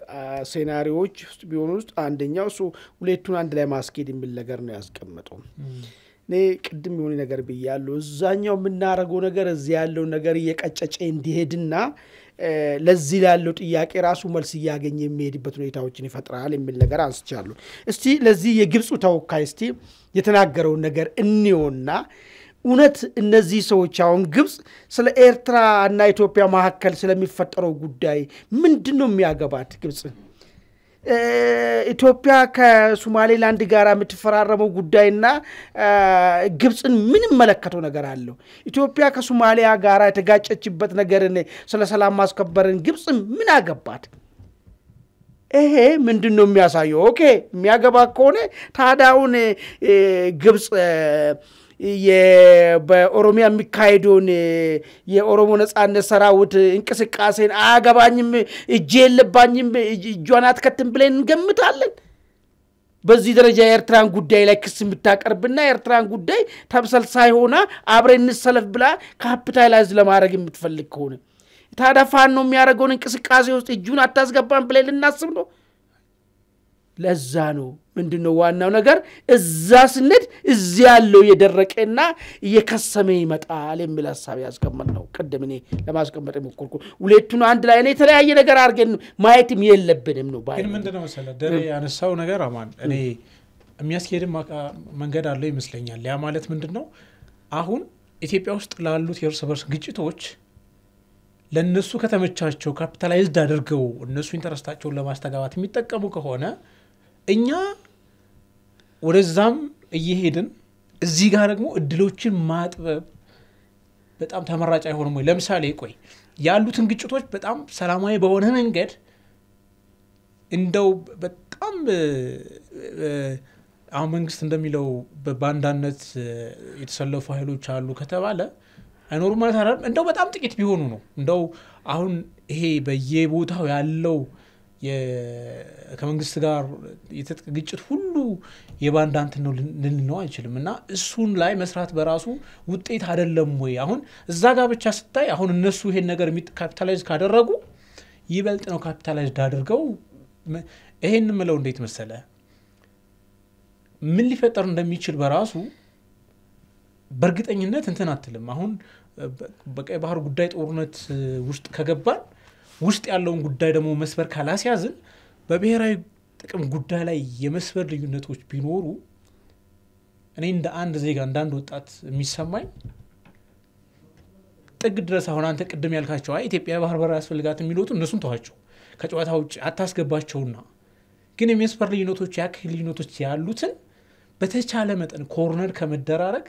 ሴናሪዮዎች ውስጥ ቢሆኑ ውስጥ አንደኛው ሁለቱን አንድ ላይ ማስኬድ የሚል ነገር ነው ያስቀመጠው ቅድም የሆነ ነገር ብያለሁ እዛኛው የምናረገው ነገር እዚህ ያለው ነገር እየቀጨጨ እንዲሄድና ለዚህ ያለው ጥያቄ ራሱ መልስ ያገኘ የሚሄድበት ሁኔታዎችን ይፈጥራል የሚል ነገር አንስቻለሁ እስቲ ለዚህ የግብጽ ተወካይ እስቲ የተናገረው ነገር እንየውና እውነት እነዚህ ሰዎች አሁን ግብጽ ስለ ኤርትራ እና ኢትዮጵያ መካከል ስለሚፈጠረው ጉዳይ ምንድነው የሚያገባት ግብጽ ኢትዮጵያ ከሶማሌላንድ ጋር የምትፈራረመው ጉዳይና ግብጽን ምን መለከተው ነገር አለው ኢትዮጵያ ከሶማሊያ ጋር የተጋጨችበት ነገር ስለ ሰላም ማስከበርን ግብጽ ምን አገባት ይሄ ምንድነው የሚያሳየው? ኦኬ የሚያገባ ከሆነ ታዳውን ግብጽ በኦሮሚያ የሚካሄደውን የኦሮሞ ነጻነት ሰራዊት እንቅስቃሴን አያገባኝም እጄ የለባኝም እጇን አትከትም ብለን እንገምታለን። በዚህ ደረጃ የኤርትራን ጉዳይ ላይ ክስ የምታቀርብና የኤርትራን ጉዳይ ተብሰልሳይ ሆና አብረን እንሰለፍ ብላ ካፒታላይዝ ለማድረግ የምትፈልግ ከሆነ ታዲያ ፋኖ የሚያደርገውን እንቅስቃሴ ውስጥ እጁን አታስገባም ብለን ልናስብ ነው? ለዛ ነው ምንድነው ዋናው ነገር እዛ ስንድ እዚህ ያለው የደረቀና እየከሰመ ይመጣል የሚል ሐሳብ ያስቀመጥነው ቀደም እኔ ለማስቀመጥ የሞከርኩ ሁለቱን አንድ ላይ እኔ የተለያየ ነገር አድርገን ማየትም የለብንም ነው ባይ። ግን ምንድነው መሰለ ደሬ ያነሳው ነገር አማን እኔ የሚያስኬድ መንገድ አለ ይመስለኛል። ያ ማለት ምንድነው አሁን ኢትዮጵያ ውስጥ ላሉት የእርስ በርስ ግጭቶች ለነሱ ከተመቻቸው ካፒታላይዝድ አድርገው እነሱ ኢንተረስታቸውን ለማስተጋባት የሚጠቀሙ ከሆነ እኛ ወደዛም እየሄድን እዚህ ጋር ደግሞ እድሎችን ማጥበብ በጣም ተመራጭ አይሆንም ወይ? ለምሳሌ ቆይ ያሉትን ግጭቶች በጣም ሰላማዊ በሆነ መንገድ እንደው በጣም አሁን መንግስት እንደሚለው በባንዳነት የተሰለፉ ኃይሎች አሉ ከተባለ አይኖር ማለት አይደለም። እንደው በጣም ጥቂት ቢሆኑ ነው። እንደው አሁን ይሄ በየቦታው ያለው ከመንግስት ጋር ግጭት ሁሉ የባንዳንት ነው ልንለው አይችልም። እና እሱን ላይ መስራት በራሱ ውጤት አይደለም ወይ? አሁን እዛ ጋር ብቻ ስታይ አሁን እነሱ ይሄን ነገር ካፒታላይዝ ካደረጉ ይበልጥ ነው ካፒታላይዝ አድርገው ይሄን ምለው እንዴት መሰለ ምን ሊፈጠር እንደሚችል በራሱ በርግጠኝነት እንትን አትልም። አሁን በቀይ ባህር ጉዳይ ጦርነት ውስጥ ከገባን ውስጥ ያለውን ጉዳይ ደግሞ መስበር ካላስያዝን በብሔራዊ ጥቅም ጉዳይ ላይ የመስበር ልዩነቶች ቢኖሩ እኔ እንደ አንድ ዜጋ እንደ አንድ ወጣት የሚሰማኝ ጥግ ድረስ አሁን አንተ ቅድም ያልካቸው ኢትዮጵያ ባህር በር ያስፈልጋት የሚሉት እነሱን ተዋቸው ከጨዋታ ውጭ አታስገባቸውና ግን የሚያስፈር ልዩነቶች ያክል ልዩነቶች ያሉትን በተቻለ መጠን ኮርነር ከመደራረግ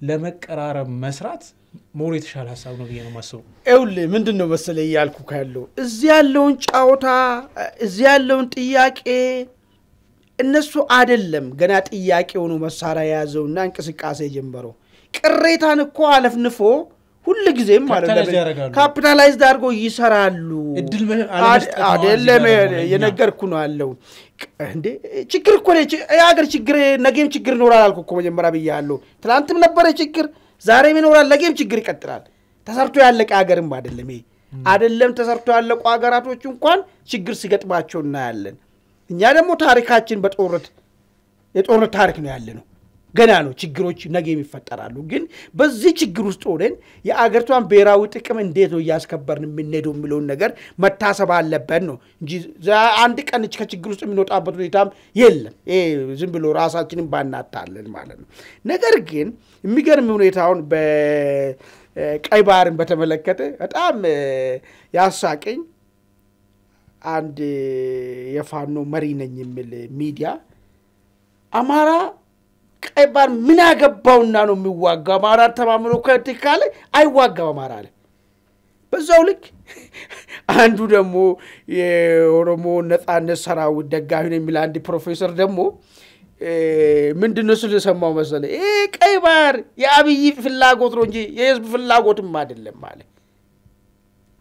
ለመቀራረብ መስራት ሞር የተሻለ ሐሳብ ነው ብዬ ነው ማስበው። ምንድነው መሰለኝ ያልኩ ካለው እዚህ ያለውን ጫውታ እዚህ ያለውን ጥያቄ እነሱ አይደለም ገና ጥያቄው ነው መሳሪያ ያዘውና እንቅስቃሴ ጀምበረው ቅሬታን እኮ አለፍንፎ ሁሉ ጊዜም ማለት ነው ካፒታላይዝድ አድርጎ ይሰራሉ። አይደለም የነገርኩ ነው አለው እንዴ ችግር እኮ ነው ያገር ችግር ነገም ችግር ኖራል አልኩ እኮ መጀመሪያ ብያለሁ። ትላንትም ነበር ችግር ዛሬም ይኖራል ነገም ችግር ይቀጥላል። ተሰርቶ ያለቀ ሀገርም አይደለም ይሄ አይደለም ተሰርቶ ያለቁ ሀገራቶች እንኳን ችግር ሲገጥማቸው እናያለን። እኛ ደግሞ ታሪካችን የጦርነት ታሪክ ነው ያለነው ገና ነው ችግሮች ነገም ይፈጠራሉ። ግን በዚህ ችግር ውስጥ ሆነን የአገርቷን ብሔራዊ ጥቅም እንዴት ነው ያስከበርን ምንሄደው የሚለው ነገር መታሰብ አለበት ነው እንጂ አንድ ቀን ከችግር ውስጥ የሚወጣበት ሁኔታም የለም። ዝም ብሎ ራሳችንን ባናታለን ማለት ነው። ነገር ግን የሚገርም ሁኔታውን በቀይ ባህርን በተመለከተ በጣም ያሳቀኝ አንድ የፋኖ መሪ ነኝ የሚል ሚዲያ አማራ ቀይ ባህር ምን ያገባውና ነው የሚዋጋው አማራ ተማምኖ ከትካለ አይዋጋው አማራ አለ። በዛው ልክ አንዱ ደግሞ የኦሮሞ ነጻነት ሰራዊት ደጋፊ ነው የሚል አንድ ፕሮፌሰር ደግሞ ምንድነው ስለሰማው መሰለ ቀይ ባህር የአብይ ፍላጎት ነው እንጂ የህዝብ ፍላጎትም አይደለም ማለት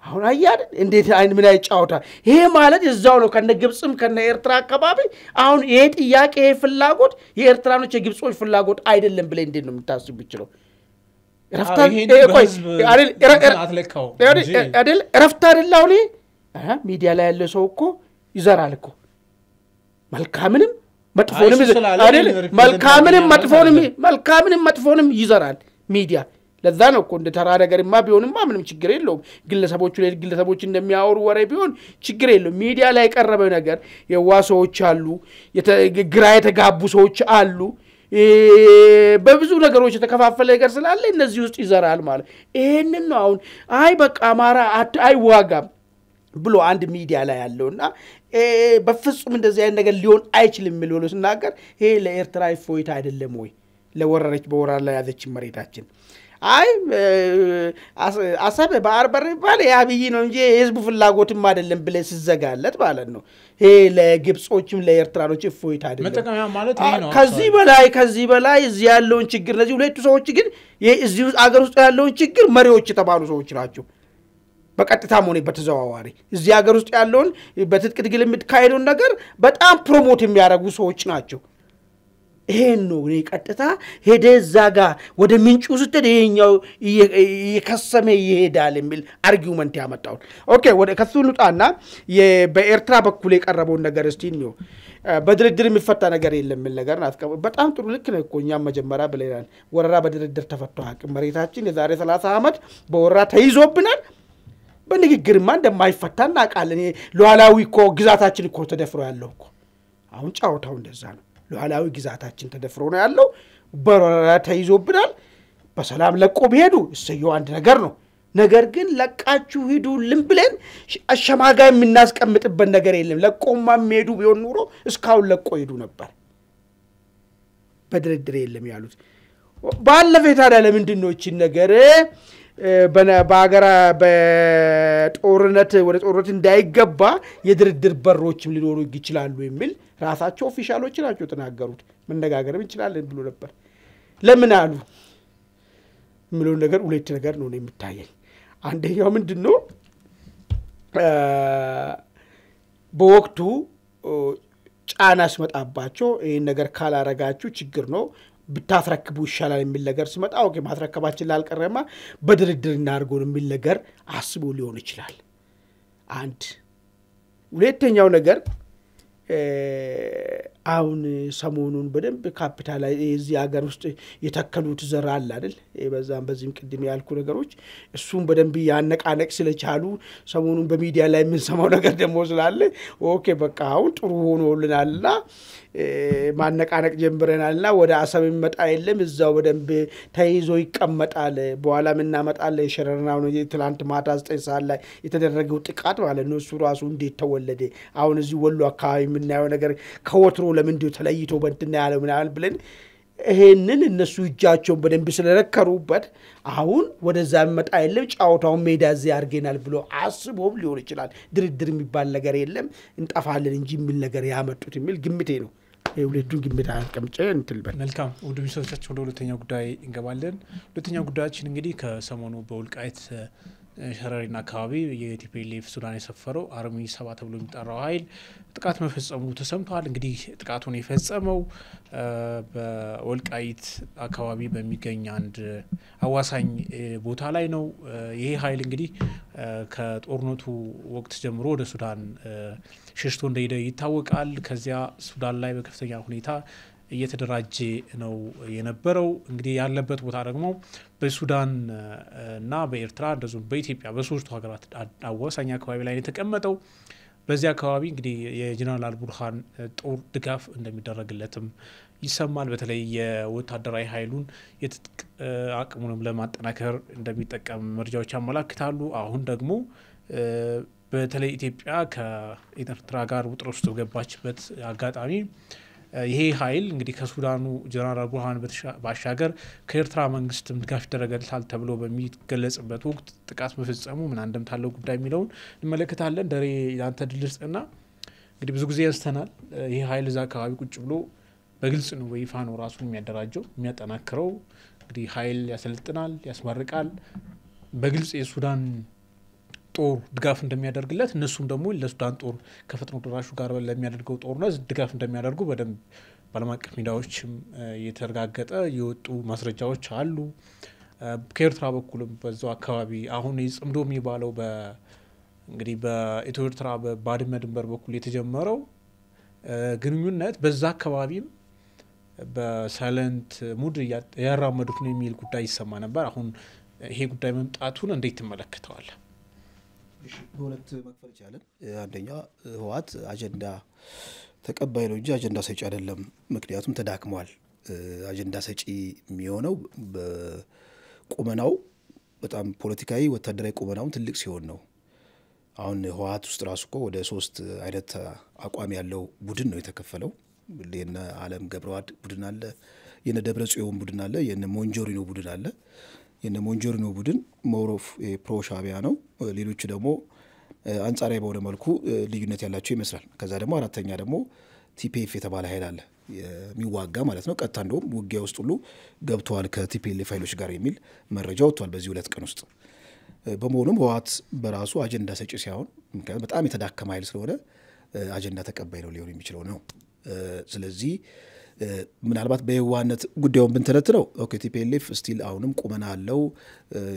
አሁን አያድ እንዴት አይን ምን አይጫውታ ይሄ ማለት እዛው ነው ከነ ግብጽም ከነ ኤርትራ አካባቢ አሁን ይሄ ጥያቄ ይሄ ፍላጎት የኤርትራኖች የግብጾች ፍላጎት አይደለም ብለ እንዴት ነው የምታስብ ይችላል? ረፍታ አይደለም ሚዲያ ላይ ያለው ሰው እኮ ይዘራል እኮ መልካምንም መልካምንም መጥፎንም ይዘራል ሚዲያ ለዛ ነው እኮ እንደ ተራ ነገርማ ቢሆንማ ምንም ችግር የለውም። ግለሰቦች እንደሚያወሩ ወሬ ቢሆን ችግር የለውም። ሚዲያ ላይ ቀረበ ነገር የዋሶች አሉ ግራ የተጋቡ ሰዎች አሉ በብዙ ነገሮች የተከፋፈለ ነገር ስላለ እነዚህ ውስጥ ይዘራል ማለት ይሄንን ነው። አሁን በቃ አማራ አይዋጋም ብሎ አንድ ሚዲያ ላይ ያለውና በፍጹም እንደዚህ አይነት ነገር ሊሆን አይችልም ብሎ ሲናገር ይሄ ለኤርትራ ፎይታ አይደለም ወይ ለወረረች በወራር ላይ ያዘች መሬታችን አይ አሰብ ባህር በር ይባል ያብይ ነው እንጂ የህዝቡ ፍላጎትም አይደለም ብለ ሲዘጋለት ማለት ነው ይሄ ለግብጾችም ለኤርትራኖች እፎይታ አይደለም መጠቀሚያ ማለት ይሄ ነው ከዚህ በላይ እዚህ ያለውን ችግር ለዚህ ሁለቱ ሰዎች ግን እዚህ አገር ውስጥ ያለውን ችግር መሪዎች ተባሉ ሰዎች ናቸው በቀጥታም ሆነ በተዘዋዋሪ እዚህ ሀገር ውስጥ ያለውን በትጥቅ ትግል የምትካሄደውን ነገር በጣም ፕሮሞት የሚያደርጉ ሰዎች ናቸው ይሄን ነው እኔ ቀጥታ ሄደዛ ጋር ወደ ምንጩ ስትሄድ ይሄኛው እየከሰመ ይሄዳል የሚል አርጊውመንት ያመጣው ኦኬ ወደ ከሱሉጣና በኤርትራ በኩል የቀረበው ነገር እስቲ ነው በድርድር የሚፈታ ነገር የለም ምን ነገር ናትከ በጣም ጥሩ ልክ ነው እኮ እኛም መጀመሪያ ብለናል ወረራ በድርድር ተፈቷል አቅም መሬታችን የዛሬ 30 አመት በወረራ ተይዞብናል በንግግርማ እንደማይፈታና ቃልን ሉዓላዊ እኮ ግዛታችን እኮ ተደፍሮ ያለው እኮ አሁን ጫውታው እንደዛ ነው ሉዓላዊ ግዛታችን ተደፍሮ ነው ያለው በወረራ ተይዞብናል በሰላም ለቆ ቢሄዱ እሰየው አንድ ነገር ነው ነገር ግን ለቃችሁ ሂዱልን ብለን አሸማጋ የምናስቀምጥበት ነገር የለም ለቆማ ሄዱ ቢሆን ኑሮ እስካሁን ለቆ ሄዱ ነበር በድርድር የለም ያሉት ባለፈ ታዲያ ለምንድን ነው እቺ ነገር በአገራ በጦርነት ወደ ጦርነት እንዳይገባ የድርድር በሮችም ሊኖሩ ይችላሉ የሚል ራሳቸው ኦፊሻሎች ናቸው ተናገሩት መነጋገርም ይችላል ብሎ ነበር ለምን አሉ ምለው ነገር ሁለት ነገር ነው የሚታየኝ አንደኛው ምንድነው በወቅቱ ጫና ሲመጣባቸው ይሄን ነገር ካላረጋችሁ ችግር ነው ብታስረክቡ ይሻላል የሚል ነገር ሲመጣ ኦኬ ማስረከባችን ላልቀረማ በድርድር እናርጎን የሚል ነገር አስቦ ሊሆን ይችላል አንድ ሁለተኛው ነገር አሁን ሰሞኑን በደንብ ካፒታል እዚህ ሀገር ውስጥ የተከሉት ዘር አለ አይደል በዛም በዚህም ቅድም ያልኩ ነገሮች እሱም በደንብ ያነቃነቅ ስለቻሉ ሰሞኑን በሚዲያ ላይ ምን ሰማው ነገር ደሞ ስላለ ኦኬ በቃ አሁን ጥሩ ሆኖልናልና ማነቃነቅ ጀምረናልና ወደ አሰብ መጣ የለም እዛው በደንብ ተይዞ ይቀመጣል በኋላ ምን እናመጣለ ሸረራው ነው ትላንት ማታ 9 ሰዓት ላይ የተደረገው ጥቃት ማለት ነው እሱ ራሱ እንዴት ተወለደ አሁን እዚህ ወሎ አካባቢ ምን ያው ነገር ከወትሮ ለምን ዲው ተለይቶ በእንትና ያለው ምናምን ብለን ይሄንን እነሱ እጃቸው በደንብ ስለረከሩበት አሁን ወደዛ መጣ የለም ጫውታው ሜዳ እዚህ አርገናል ብሎ አስቦ ሊሆን ይችላል ድርድር የሚባል ነገር የለም እንጣፋለን እንጂ ምን ነገር ያመጡት የሚል ግምቴ ነው የሁለቱን ግምት አቀምጬ እንትልበል መልካም ወደ ቢሶቻቸው ወደ ሁለተኛው ጉዳይ እንገባለን ሁለተኛው ጉዳያችን እንግዲህ ከሰሞኑ በውልቃይት ሸረሪና አካባቢ የቲፒኤልኤፍ ሱዳን የሰፈረው አርሚ 7 ተብሎ የሚጠራው ኃይል ጥቃት መፈጸሙ ተሰምቷል እንግዲህ ጥቃቱን የፈጸመው በወልቃይት አካባቢ በሚገኝ አንድ አዋሳኝ ቦታ ላይ ነው ይሄ ኃይል እንግዲህ ከጦርነቱ ወቅት ጀምሮ ወደ ሱዳን ሸሽቶ እንደሄደ ይታወቃል ከዚያ ሱዳን ላይ በከፍተኛ ሁኔታ እየተደራጀ ነው የነበረው እንግዲህ ያለበት ቦታ ደግሞ በሱዳን እና በኤርትራ እንደዚሁም በኢትዮጵያ በሶስቱ ሀገራት አዋሳኝ አካባቢ ላይ የተቀመጠው በዚያ አካባቢ እንግዲህ የጀነራል አልቡርሃን ጦር ድጋፍ እንደሚደረግለትም ይሰማል በተለይ የወታደራዊ ኃይሉን የትጥቅ አቅሙንም ለማጠናከር እንደሚጠቀም መረጃዎች ያመላክታሉ አሁን ደግሞ በተለይ ኢትዮጵያ ከኤርትራ ጋር ውጥረት ውስጥ ገባችበት አጋጣሚ ይሄ ኃይል እንግዲህ ከሱዳኑ ጀነራል አልቡርሃን ባሻገር ከኤርትራ መንግስትም ድጋፍ ይደረጋል ተብሎ በሚገለጽበት ወቅት ጥቃት መፈጸሙ ምን አንደምታለው ጉዳይ የሚለውን እንመለከታለን ደሬ ያንተ ድልስና እንግዲህ ብዙ ጊዜ ያስተናል ይሄ ኃይል እዛ አካባቢ ቁጭ ብሎ በግልጽ ነው በይፋ ነው ራሱን የሚያደራጀው የሚያጠናክረው እንግዲህ ኃይል ያሰልጥናል ያስማርቃል በግልጽ የሱዳን ጦር ድጋፍ እንደሚያደርግለት እነሱም ደግሞ ለሱዳን ጦር ከፈጥኖ ደራሹ ጋር ለሚያደርገው ጦርነት ድጋፍ እንደሚያደርጉ በደንብ ባለም አቀፍ ሚዲያዎችም የተረጋገጠ የወጡ ማስረጃዎች አሉ ከኤርትራ በኩልም በዛው አካባቢ አሁን ይጽምዶ የሚባለው እንግዲህ በኢትዮ ኤርትራ በባድመ ድንበር በኩል የተጀመረው ግንኙነት በዛ አካባቢም በሳይለንት ሙድ ያራመዱት ነው የሚል ጉዳይ ይሰማ ነበር አሁን ይሄ ጉዳይ መምጣቱን እንዴት ተመለከተዋል በሁለት መክፈል ይቻላል አንደኛ ህዋት አጀንዳ ተቀባይ ነው እንጂ አጀንዳ ሰጪ አይደለም ምክንያቱም ተዳክሟል አጀንዳ ሰጪ የሚሆነው በቁመናው በጣም ፖለቲካዊ ወታደራዊ ቁመናው ትልቅ ሲሆን ነው አሁን ህዋት ውስጥ ራሱ እኮ ወደ 3 አይነት አቋም ያለው ቡድን ነው የተከፈለው ለነ ዓለም ገብረዋድ ቡድን አለ የነ ደብረጽዮን ቡድን አለ የነ ሞንጆሪኖ ቡድን አለ የነ ሞንጆሪኖ ቡድን ሞሮፍ ፕሮ ሻቢያ ነው። ሌሎቹ ደግሞ አንጻራዊ በሆነ መልኩ ልዩነት ያላቸው ይመስላል። ከዛ ደግሞ አራተኛ ደግሞ ቲፒኤፍ የተባለ ኃይል አለ የሚዋጋ ማለት ነው። ቀጥታ እንደውም ውጊያ ውስጥ ሁሉ ገብተዋል ከቲፒኤልኤፍ ኃይሎች ጋር የሚል መረጃ ወጥቷል በዚህ 2 ቀን ውስጥ። በመሆኑም ህወሓት በራሱ አጀንዳ ሰጪ ሳይሆን ምክንያቱም በጣም የተዳከመ ኃይል ስለሆነ አጀንዳ ተቀባይ ነው ሊሆን የሚችለው ነው። ስለዚህ ምናልባት በየዋህነት ጉዳዩን ብንተነትነው ኦኬ ቲፒኤልኤፍ ስቲል አሁንም ቁመና አለው፣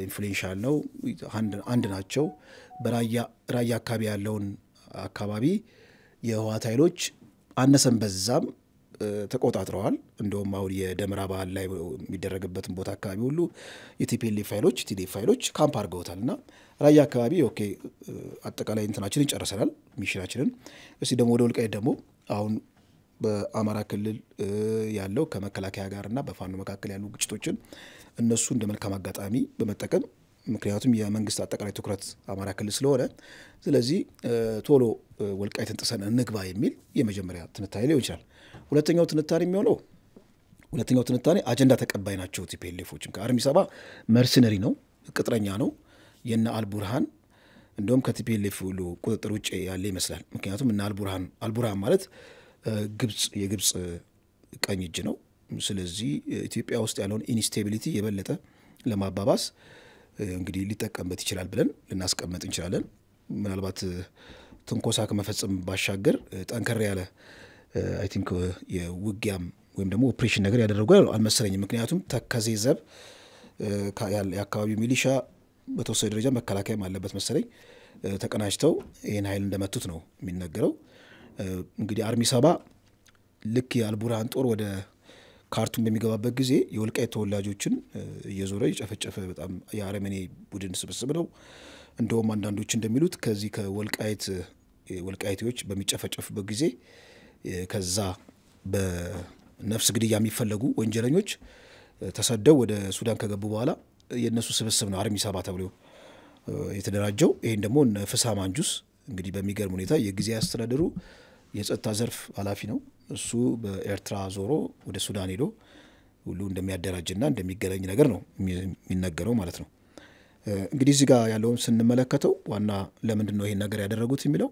ኢንፍሉዌንሻል ነው፣ አንድ ናቸው። በራያ አካባቢ ያለውን አካባቢ የህወሓት ኃይሎች አነሰን በዛም ተቆጣጥረዋል። እንደውም አሁን የደመራ በዓል ላይ የሚደረግበትን ቦታ አካባቢ ሁሉ የቲፒኤልኤፍ ኃይሎች ቲዲኤፍ ኃይሎች ካምፕ አድርገውታልና ራያ አካባቢ ኦኬ አጠቃላይ እንትናችንን ጨርሰናል ሚሽናችንን። እስቲ ደግሞ ወደ ወልቃይት ደግሞ አሁን በአማራ ክልል ያለው ከመከላከያ ጋርና በፋኖ መካከል ያሉ ግጭቶችን እነሱ እንደ መልካም አጋጣሚ በመጠቀም ምክንያቱም የመንግስት አጠቃላይ ትኩረት አማራ ክልል ስለሆነ ስለዚህ ቶሎ ወልቃይትን ጥሰን እንግባ የሚል የመጀመሪያ ትንታኔ ሊሆን ይችላል። ሁለተኛው ትንታኔ አጀንዳ ተቀባይ ናቸው ቲፒኤልኤፎችም። ከአርሚ 7 መርሰነሪ ነው፣ ቅጥረኛ ነው። የነ አልቡርሃን እንደውም ከቲፒኤልኤፍ ሁሉ ቁጥጥር ውጭ ያለ ይመስላል። ምክንያቱም እና አልቡርሃን ማለት የግብጽ ቀኝ እጅ ነው። ስለዚህ ኢትዮጵያ ውስጥ ያለውን ኢንስቴቢሊቲ የበለጠ ለማባባስ እንግዲህ ሊጠቀምበት ይችላል ብለን ልናስቀምጥ እንችላለን። ምናልባት ትንኮሳ ከመፈጸም ባሻገር ጠንከር ያለ አይ ቲንክ የውጊያም ወይም ደግሞ ኦፕሬሽን ነገር ያደረጉ አልመሰለኝም። ምክንያቱም ተከዜ ዘብ የአካባቢው ሚሊሻ በተወሰነ ደረጃ መከላከያም አለበት መሰለኝ ተቀናጅተው ይህን ኃይል እንደመቱት ነው የሚነገረው። እንግዲህ አርሚ 7 ልክ የአልቡርሃን ጦር ወደ ካርቱም በሚገባበት ጊዜ የወልቃይት ተወላጆችን እየዞረ የጨፈጨፈ በጣም የአረመኔ ቡድን ስብስብ ነው። እንደውም አንዳንዶች እንደሚሉት ከዚህ ወልቃይቴዎች በሚጨፈጨፉበት ጊዜ ከዛ በነፍስ ግድያ የሚፈለጉ ወንጀለኞች ተሰደው ወደ ሱዳን ከገቡ በኋላ የነሱ ስብስብ ነው አርሚ 7 ተብሎ የተደራጀው። ይሄን ደግሞ ፍስሐ ማንጁስ እንግዲህ በሚገርም ሁኔታ የጊዜ አስተዳደሩ የጸጥታ ዘርፍ ኃላፊ ነው። እሱ በኤርትራ ዞሮ ወደ ሱዳን ሄዶ ሁሉ እንደሚያደራጅና እንደሚገናኝ ነገር ነው የሚነገረው ማለት ነው። እንግዲህ እዚህ ጋር ያለውን ስንመለከተው ዋና ለምንድን ነው ይሄን ነገር ያደረጉት የሚለው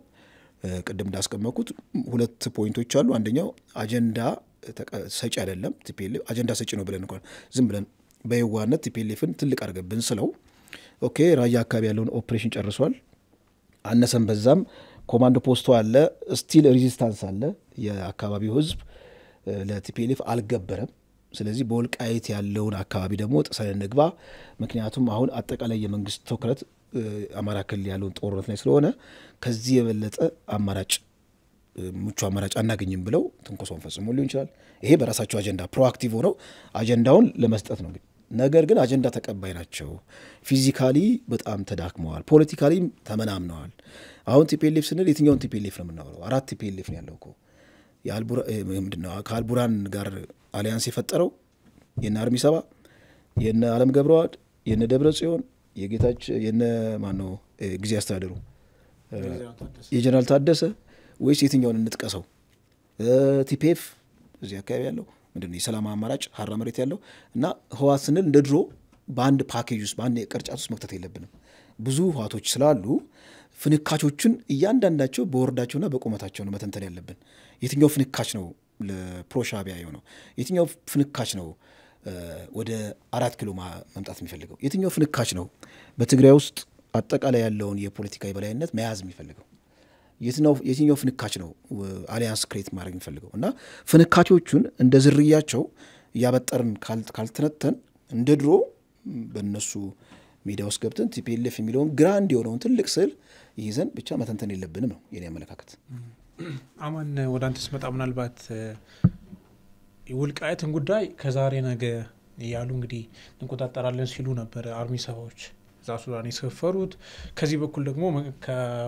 ቅድም እንዳስቀመጥኩት 2 ፖይንቶች አሉ። አንደኛው አጀንዳ ሰጪ አይደለም ቲፒኤልኤፍ፣ አጀንዳ ሰጪ ነው ብለን እንኳን ዝም ብለን በየዋህነት ቲፒኤልኤፍን ትልቅ አድርገን ብንስለው ኦኬ ራያ አካባቢ ያለውን ኦፕሬሽን ጨርሷል፣ አነሰን በዛም ኮማንዶ ፖስቶ አለ፣ ስቲል ሬዚስታንስ አለ፣ የአካባቢው ህዝብ ለቲፒኤልኤፍ አልገበረም። ስለዚህ በወልቃይት ያለውን አካባቢ ደግሞ ጥሰን እንግባ። ምክንያቱም አሁን አጠቃላይ የመንግስት ትኩረት አማራ ክልል ያለውን ጦርነት ላይ ስለሆነ ከዚህ የበለጠ ምቹ አማራጭ አናገኝም ብለው ትንኮሳውን ፈጽሞ ሊሆን ይችላል። ይሄ በራሳቸው አጀንዳ ፕሮአክቲቭ ሆነው አጀንዳውን ለመስጠት ነው። ነገር ግን አጀንዳ ተቀባይ ናቸው። ፊዚካሊ በጣም ተዳክመዋል፣ ፖለቲካሊም ተመናምነዋል። አሁን ቲፒኤልኤፍ ስንል የትኛውን ቲፒኤልኤፍ ነው የምናወራው? 4 ቲፒኤልኤፍ ነው ያለው እኮ። ከአልቡርሃን ጋር አሊያንስ የፈጠረው የነ አርሚ 7 የነ አለም ገብረዋድ የነ ደብረ ጽዮን የነ ማነው ጊዜ አስተዳደሩ የጀነራል ታደሰ ወይስ የትኛውን እንጥቀሰው? ቲፒኤፍ እዚህ አካባቢ ያለው ምንድነው የሰላም አማራጭ ሀራ መሬት ያለው እና ህወሓት ስንል እንደ ድሮ በአንድ ፓኬጅ ውስጥ በአንድ ቅርጫት ውስጥ መክተት የለብንም። ብዙ ህወሓቶች ስላሉ ፍንካቾችን እያንዳንዳቸው በወርዳቸውና በቁመታቸው ነው መተንተን ያለብን። የትኛው ፍንካች ነው ለፕሮ ሻቢያ የሆነው? የትኛው ፍንካች ነው ወደ 4 ኪሎ መምጣት የሚፈልገው? የትኛው ፍንካች ነው በትግራይ ውስጥ አጠቃላይ ያለውን የፖለቲካ የበላይነት መያዝ የሚፈልገው? የትኛው ፍንካች ነው አሊያንስ ክሬት ማድረግ የሚፈልገው? እና ፍንካቾቹን እንደ ዝርያቸው እያበጠርን ካልተነተን እንደ ድሮ በእነሱ ሜዳ ውስጥ ገብተን ቲፒኤልኤፍ የሚለውን ግራንድ የሆነውን ትልቅ ስዕል ይዘን ብቻ መተንተን የለብንም ነው የኔ አመለካከት። አማን ወደ አንተ ስመጣ ምናልባት የወልቃይትን ጉዳይ ከዛሬ ነገ ያሉ እንግዲህ እንቆጣጠራለን ሲሉ ነበር አርሚ 7ዎች እዛ ሱዳን የሰፈሩት። ከዚህ በኩል ደግሞ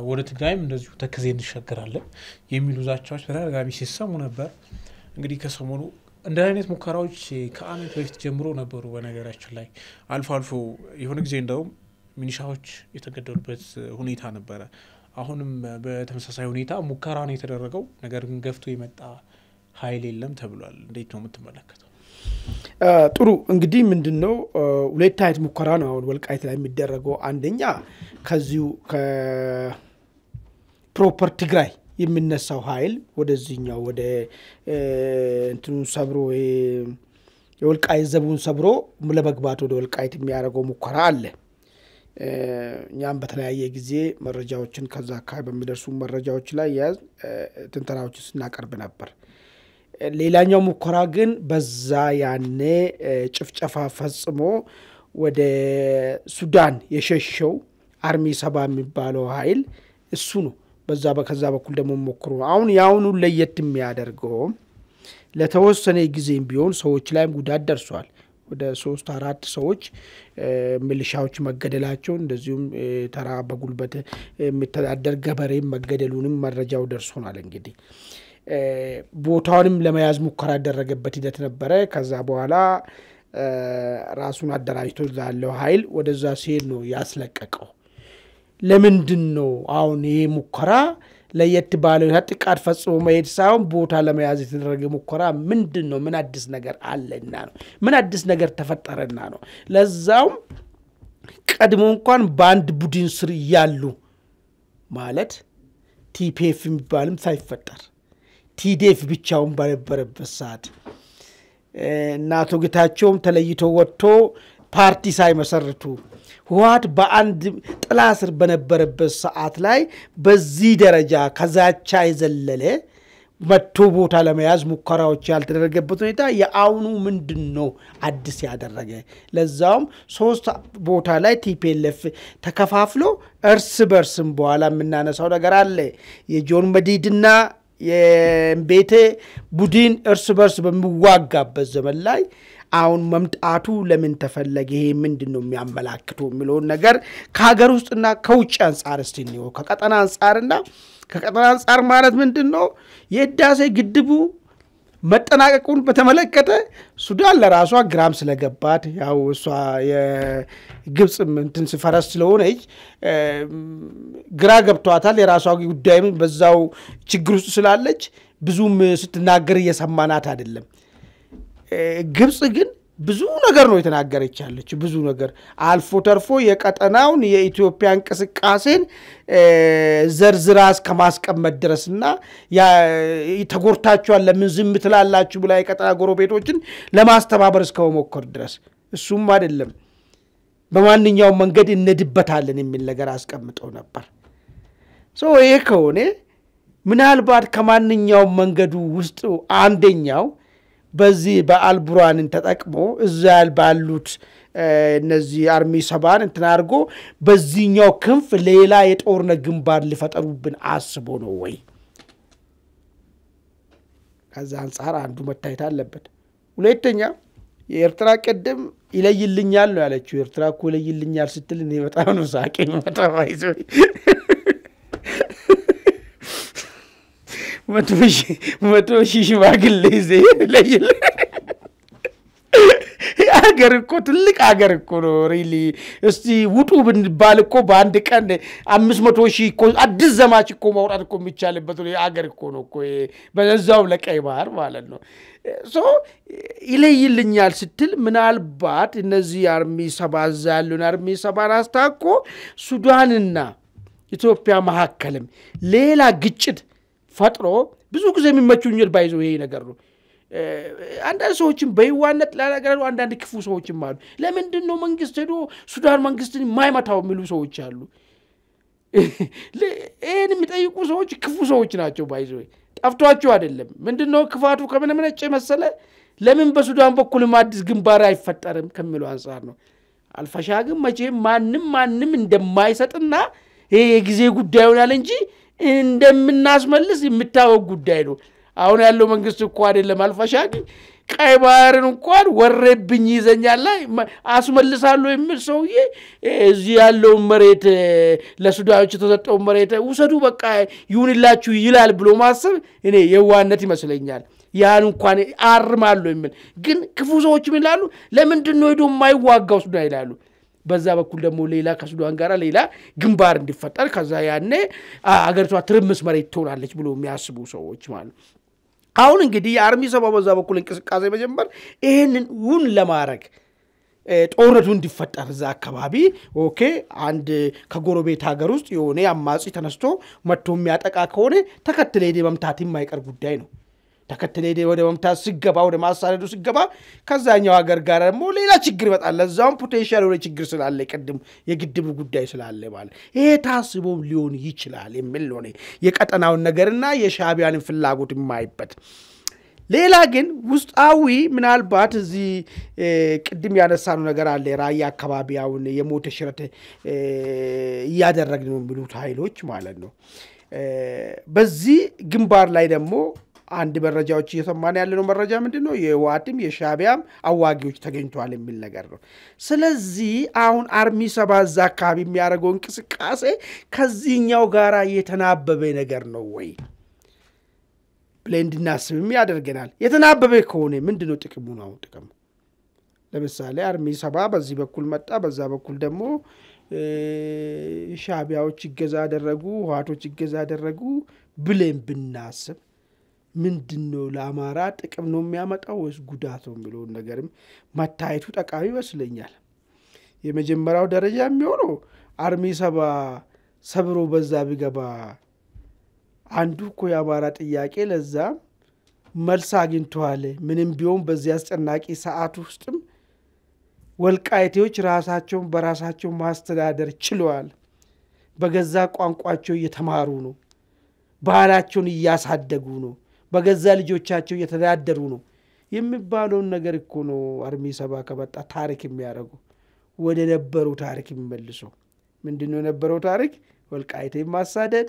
ወደ ትግራይም እንደዚሁ ተከዜ እንሻገራለን የሚሉ ዛቻዎች በተደጋጋሚ ሲሰሙ ነበር። እንግዲህ ከሰሞኑ እንደ አይነት ሙከራዎች ከአመት በፊት ጀምሮ ነበሩ። በነገራችን ላይ አልፎ አልፎ የሆነ ጊዜ እንደውም ሚኒሻዎች የተገደሉበት ሁኔታ ነበረ። አሁንም በተመሳሳይ ሁኔታ ሙከራ ነው የተደረገው። ነገር ግን ገፍቶ የመጣ ኃይል የለም ተብሏል። እንዴት ነው የምትመለከተው? ጥሩ እንግዲህ ምንድነው ሁለት አይነት ሙከራ ነው አሁን ወልቃይት ላይ የሚደረገው አንደኛ ከዚሁ ከፕሮፐር ትግራይ የሚነሳው ኃይል ወደዚህኛው ወደ እንትኑ ሰብሮ የወልቃይት ዘቡን ሰብሮ ለመግባት ወደ ወልቃይት የሚያደርገው ሙከራ አለ እኛም በተለያየ ጊዜ መረጃዎችን ከዛ አካባቢ በሚደርሱ መረጃዎች ላይ ያዝ ትንተናዎችን ስናቀርብ ነበር ሌላኛው ሙከራ ግን በዛ ያኔ ጭፍጨፋ ፈጽሞ ወደ ሱዳን የሸሸው አርሚ 7 የሚባለው ኃይል እሱ ነው በዛ በከዛ በኩል ደግሞ ሞክሩ አሁን ያውኑ ለየት የሚያደርገው ለተወሰነ ጊዜም ቢሆን ሰዎች ላይም ጉዳት ደርሷል ወደ 3-4 ሰዎች ሚሊሻዎች መገደላቸው እንደዚሁም ተራ በጉልበት የሚተዳደር ገበሬ መገደሉንም መረጃው ደርሶናል እንግዲህ ቦታውንም ለመያዝ ሙከራ ያደረገበት ሂደት ነበረ ከዛ በኋላ ራሱን አደራጅቶ ያለው ኃይል ወደዛ ሲሄድ ነው ያስለቀቀው ለምንድነው አሁን ይሄ ሙከራ ለየት ባለው ጥቃት ፈጽሞ መሄድ ሳይሆን ቦታ ለመያዝ የተደረገ ሙከራ ምንድነው ምን አዲስ ነገር አለና ነው ምን አዲስ ነገር ተፈጠረና ነው ለዛው ቀድሞ እንኳን ባንድ ቡድን ስር ያሉ ማለት ቲፒኤፍ የሚባልም ሳይፈጠር ቲዲኤፍ ብቻውን በነበረበት ሰዓት እናቶ ጌታቸውም ተለይቶ ወጥቶ ፓርቲ ሳይመሰርቱ ህወሓት በአንድ ጥላ ስር በነበረበት ሰዓት ላይ በዚህ ደረጃ ከዛቻ ይዘለለ መጥቶ ቦታ ለመያዝ ሙከራዎች ያልተደረገበት ሁኔታ የአሁኑ ምንድነው አዲስ ያደረገ ለዛውም 3 ቦታ ላይ ቲፒኤልኤፍ ተከፋፍሎ እርስ በርስም በኋላ የምናነሳው ነገር አለ የጆን መዲድና የቤቴ ቡድን እርስ በርስ በሚዋጋበት ዘመን ላይ አሁን መምጣቱ ለምን ተፈለገ ይሄ ምንድነው የሚያመላክተው የሚለው ነገር ከሀገር ውስጥና ከውጭ አንፃር እስቲ ነው ከቀጠና አንፃርና ከቀጠና አንፃር ማለት ምንድነው የዳሴ ግድቡ መጠናቀቁን በተመለከተ ሱዳን ለራሷ ግራም ስለገባት ያው እሷ የግብጽ እንትን ሲፈረስ ስለሆነች ግራ ገብቷታል የራሷ ጉዳይም በዛው ችግር ውስጥ ስላለች ብዙም ስትናገር እየሰማናት አይደለም ግብጽ ግን ብዙ ነገር ነው የተናገረች ያለች ብዙ ነገር አልፎ ተርፎ የቀጠናውን የኢትዮጵያ እንቅስቃሴን ዘርዝራ እስከማስቀመጥ ድረስና ያ ተጎርታቸዋል ለምን ዝም ትላላችሁ ብላ የቀጠና ጎረቤቶችን ለማስተባበር እስከመሞከር ድረስ እሱም አይደለም በማንኛው መንገድ እንድበታለን የሚል ነገር አስቀምጠው ነበር ይሄ ከሆነ ምናልባት ከማንኛው መንገዱ ውስጥ አንደኛው በዚህ በአልቡራንን ተጠቅሞ እዛል ባሉት እነዚህ አርሚ 7 እንትን አድርጎ በዚህኛው ክንፍ ሌላ የጦርነት ግንባር ሊፈጠሩብን አስቦ ነው ወይ ከዛ አንፃር አንዱ መታየት አለበት ሁለተኛ የኤርትራ ቀደም ይለይልኛል ነው ያለችው ኤርትራ እኮ ይለይልኛል ስትል እኔ በጣም ነው ሳቄኝ መጣፋይዞ መቶሺ ሽማግሌ ዘይለይል አገር እኮ ትልቅ አገር እኮ ነው ሪሊ እስቲ ውጡ ብንባል እኮ በአንድ ቀን 500,000 እኮ አዲስ ዘማች እኮ ማውጣት እኮ የሚቻልበት አገር እኮ ነው እኮ በዛው ለቀይ ባህር ማለት ነው ይለይልኛል ስትል ምናልባት እነዚህ አርሚ 7 ያሉን አርሚ 7 አስታቆ ሱዳንና ኢትዮጵያ መሐከለም ሌላ ግጭት ፈጥሮ ብዙ ጊዜ የሚመቹኝል ባይዘው ይሄ ነገር ነው አንዳንድ ሰዎችም በይዋነት ለነገሩ አንዳንድ ክፉ ሰዎችም አሉ ለምንድነው መንግስት ሄዶ ሱዳን መንግስትን ማይመታው የሚሉ ሰዎች አሉ ለእኔ የሚጠይቁ ሰዎች ክፉ ሰዎች ናቸው ባይዘው ጠፍቷቸው አይደለም ምንድነው ክፋቱ ከመነጨ መሰለ ለምን በሱዳን በኩል አዲስ ግንባር አይፈጠርም ከሚለው አንፃር ነው አልፈሻግም መቼ ማንንም እንደማይሰጥና ይሄ የጊዜ ጉዳይ ሆናል እንጂ እንደምናስመልስ የምታወቅ ጉዳይ ነው አሁን ያለው መንግስት እኮ አይደለም አልፈሻግ ቀይ ባህርን እንኳን ወረብኝ ይዘኛል ላይ አስመልሳለሁ የሚል ሰውዬ እዚህ ያለው መሬት ለሱዳኖች ተሰጠው መሬት ውሰዱ በቃ ይሁንላችሁ ይላል ብሎ ማሰብ እኔ የዋነት ይመስለኛል ያን እንኳን አርማለሁ የሚል ግን ክፉ ሰዎች ምን ይላሉ ለምንድነው ሄዶ የማይዋጋው ሱዳን ይላሉ በዛ በኩል ደግሞ ሌላ ከሱዳን ጋር ሌላ ግንባር እንዲፈጠር ከዛ ያኔ አገርቷ ትርምስ መሬት ትሆናለች ብሎ የሚያስቡ ሰዎች ማለት አሁን እንግዲህ የአርሚ ሰባ በዛ በኩል እንቅስቃሴ መጀመር ይሄንን ውን ለማድረግ ጦርነቱ እንዲፈጠር እዛ አካባቢ ኦኬ አንድ ከጎረቤት ሀገር ውስጥ የሆነ አማጺ ተነስቶ መጥቶ የሚያጠቃ ከሆነ ተከትለ ሄደ መምታት የማይቀር ጉዳይ ነው ተከትለ ሄደ ወደ መምታት ሲገባ ወደ ማሳረዱ ሲገባ ከዛኛው ሀገር ጋር ደግሞ ሌላ ችግር ይመጣል ለዛውም ፖቴንሻል ወደ ችግር ስላለ ቀድም የግድቡ ጉዳይ ስላለ ማለት ይሄ ታስቦም ሊሆን ይችላል የሚል ነው የቀጠናውን ነገርና የሻቢያን ፍላጎት የማይበት ሌላ ግን ውስጣዊ ምናልባት እዚህ ቅድም ያነሳኑ ነገር አለ ራያ አካባቢያውን የሞተ ሽረት ያደረግነው የሚሉት ኃይሎች ማለት ነው በዚህ ግንባር ላይ ደግሞ አንድ መረጃዎች እየሰማን ያለነው መረጃ ምንድነው የዋትም የሻቢያም አዋጊዎች ተገኝቷል የሚል ነገር ነው ስለዚህ አሁን አርሚ ሰባዛ አካባቢ የሚያደርገው እንቅስቃሴ ከዚህኛው ጋራ የተናበበ ነገር ነው ወይ ለእንድናስብም ያደርገናል የተናበበ ከሆነ ምንድነው ጥቅሙ ነው ጥቅሙ ለምሳሌ አርሚ ሰባ በዚህ በኩል መጣ በዛ በኩል ደግሞ ሻቢያዎች ይገዛ አደረጉ ዋቶች ይገዛ አደረጉ ብለን ብናስብ ምንድነው ለአማራ ጥቅም ነው የሚያመጣው ወይስ ጉዳት ነው የሚለው ነገርም ማታየቱ ጠቃሚ ይመስለኛል የመጀመሪያው ደረጃ የሚሆነው አርሚ ሰባ ሰብሮ በዛ ቢገባ አንዱ እኮ የአማራ ጥያቄ ለዛ መልስ አግኝቷል ምንም ቢሆን በዚህ አስጨናቂ ሰዓት ውስጥም ወልቃይቴዎች ራሳቸውን በራሳቸው ማስተዳደር ችለዋል በገዛ ቋንቋቸው እየተማሩ ነው ባህላቸውን እያሳደጉ ነው በገዛ ልጆቻቸው እየተዳደሩ ነው የሚባለው ነገር እኮ ነው አርሚ ሰባ ከመጣ ታሪክ የሚያረጉ ወደ ነበረው ታሪክ የሚመልሱ ምንድነው ነበረው ታሪክ ወልቃይቴ ማሳደድ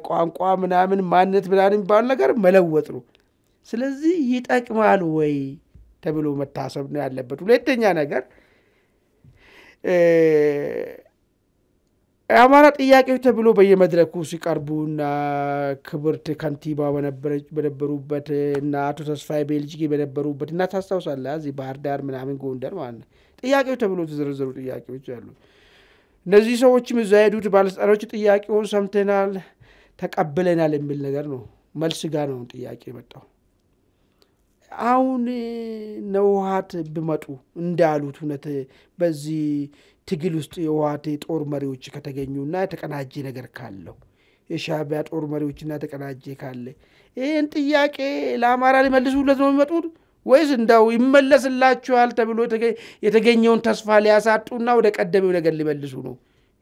ቋንቋ ምናምን ማንነት ምናምን ባል ነገር መለወጥ ነው ስለዚህ ይጠቅማል ወይ ተብሎ መታሰብ ነው ያለበት ሁለተኛ ነገር አማራ ጥያቄው ተብሎ በየመድረኩ ሲቀርቡና ክብርት ከንቲባ በነበሩበት እና አቶ ተስፋዬ ቤልጂጌ በነበሩበት እና ታስታውሳለህ እዚህ ባህር ዳር ምናምን ጎንደር ማለት ጥያቄው ተብሎ ተዘረዘሩ ጥያቄዎች አሉ እነዚህ ሰዎችም ዘያዱት ባለስልጣኖች ጥያቄውን ሰምተናል ተቀበለናል የሚል ነገር ነው መልስ ጋር ነው ጥያቄ መጣው አሁን ነውሃት በመጡ እንዳሉት እውነት በዚህ ትግል ውስጥ የዋቴ ጦር መሪዎች ከተገኙና ተቀናጀ ነገር ካለው የሻቢያ ጦር መሪዎችና ተቀናጀ ካለ ይሄን ጥያቄ ለአማራ ሊመልሱለት ነው የሚመጡት ወይስ እንዳው ይመለስላችኋል ተብሎ የተገኘውን ተስፋ ሊያሳጡና ወደ ቀደመው ነገር ሊመልሱ ነው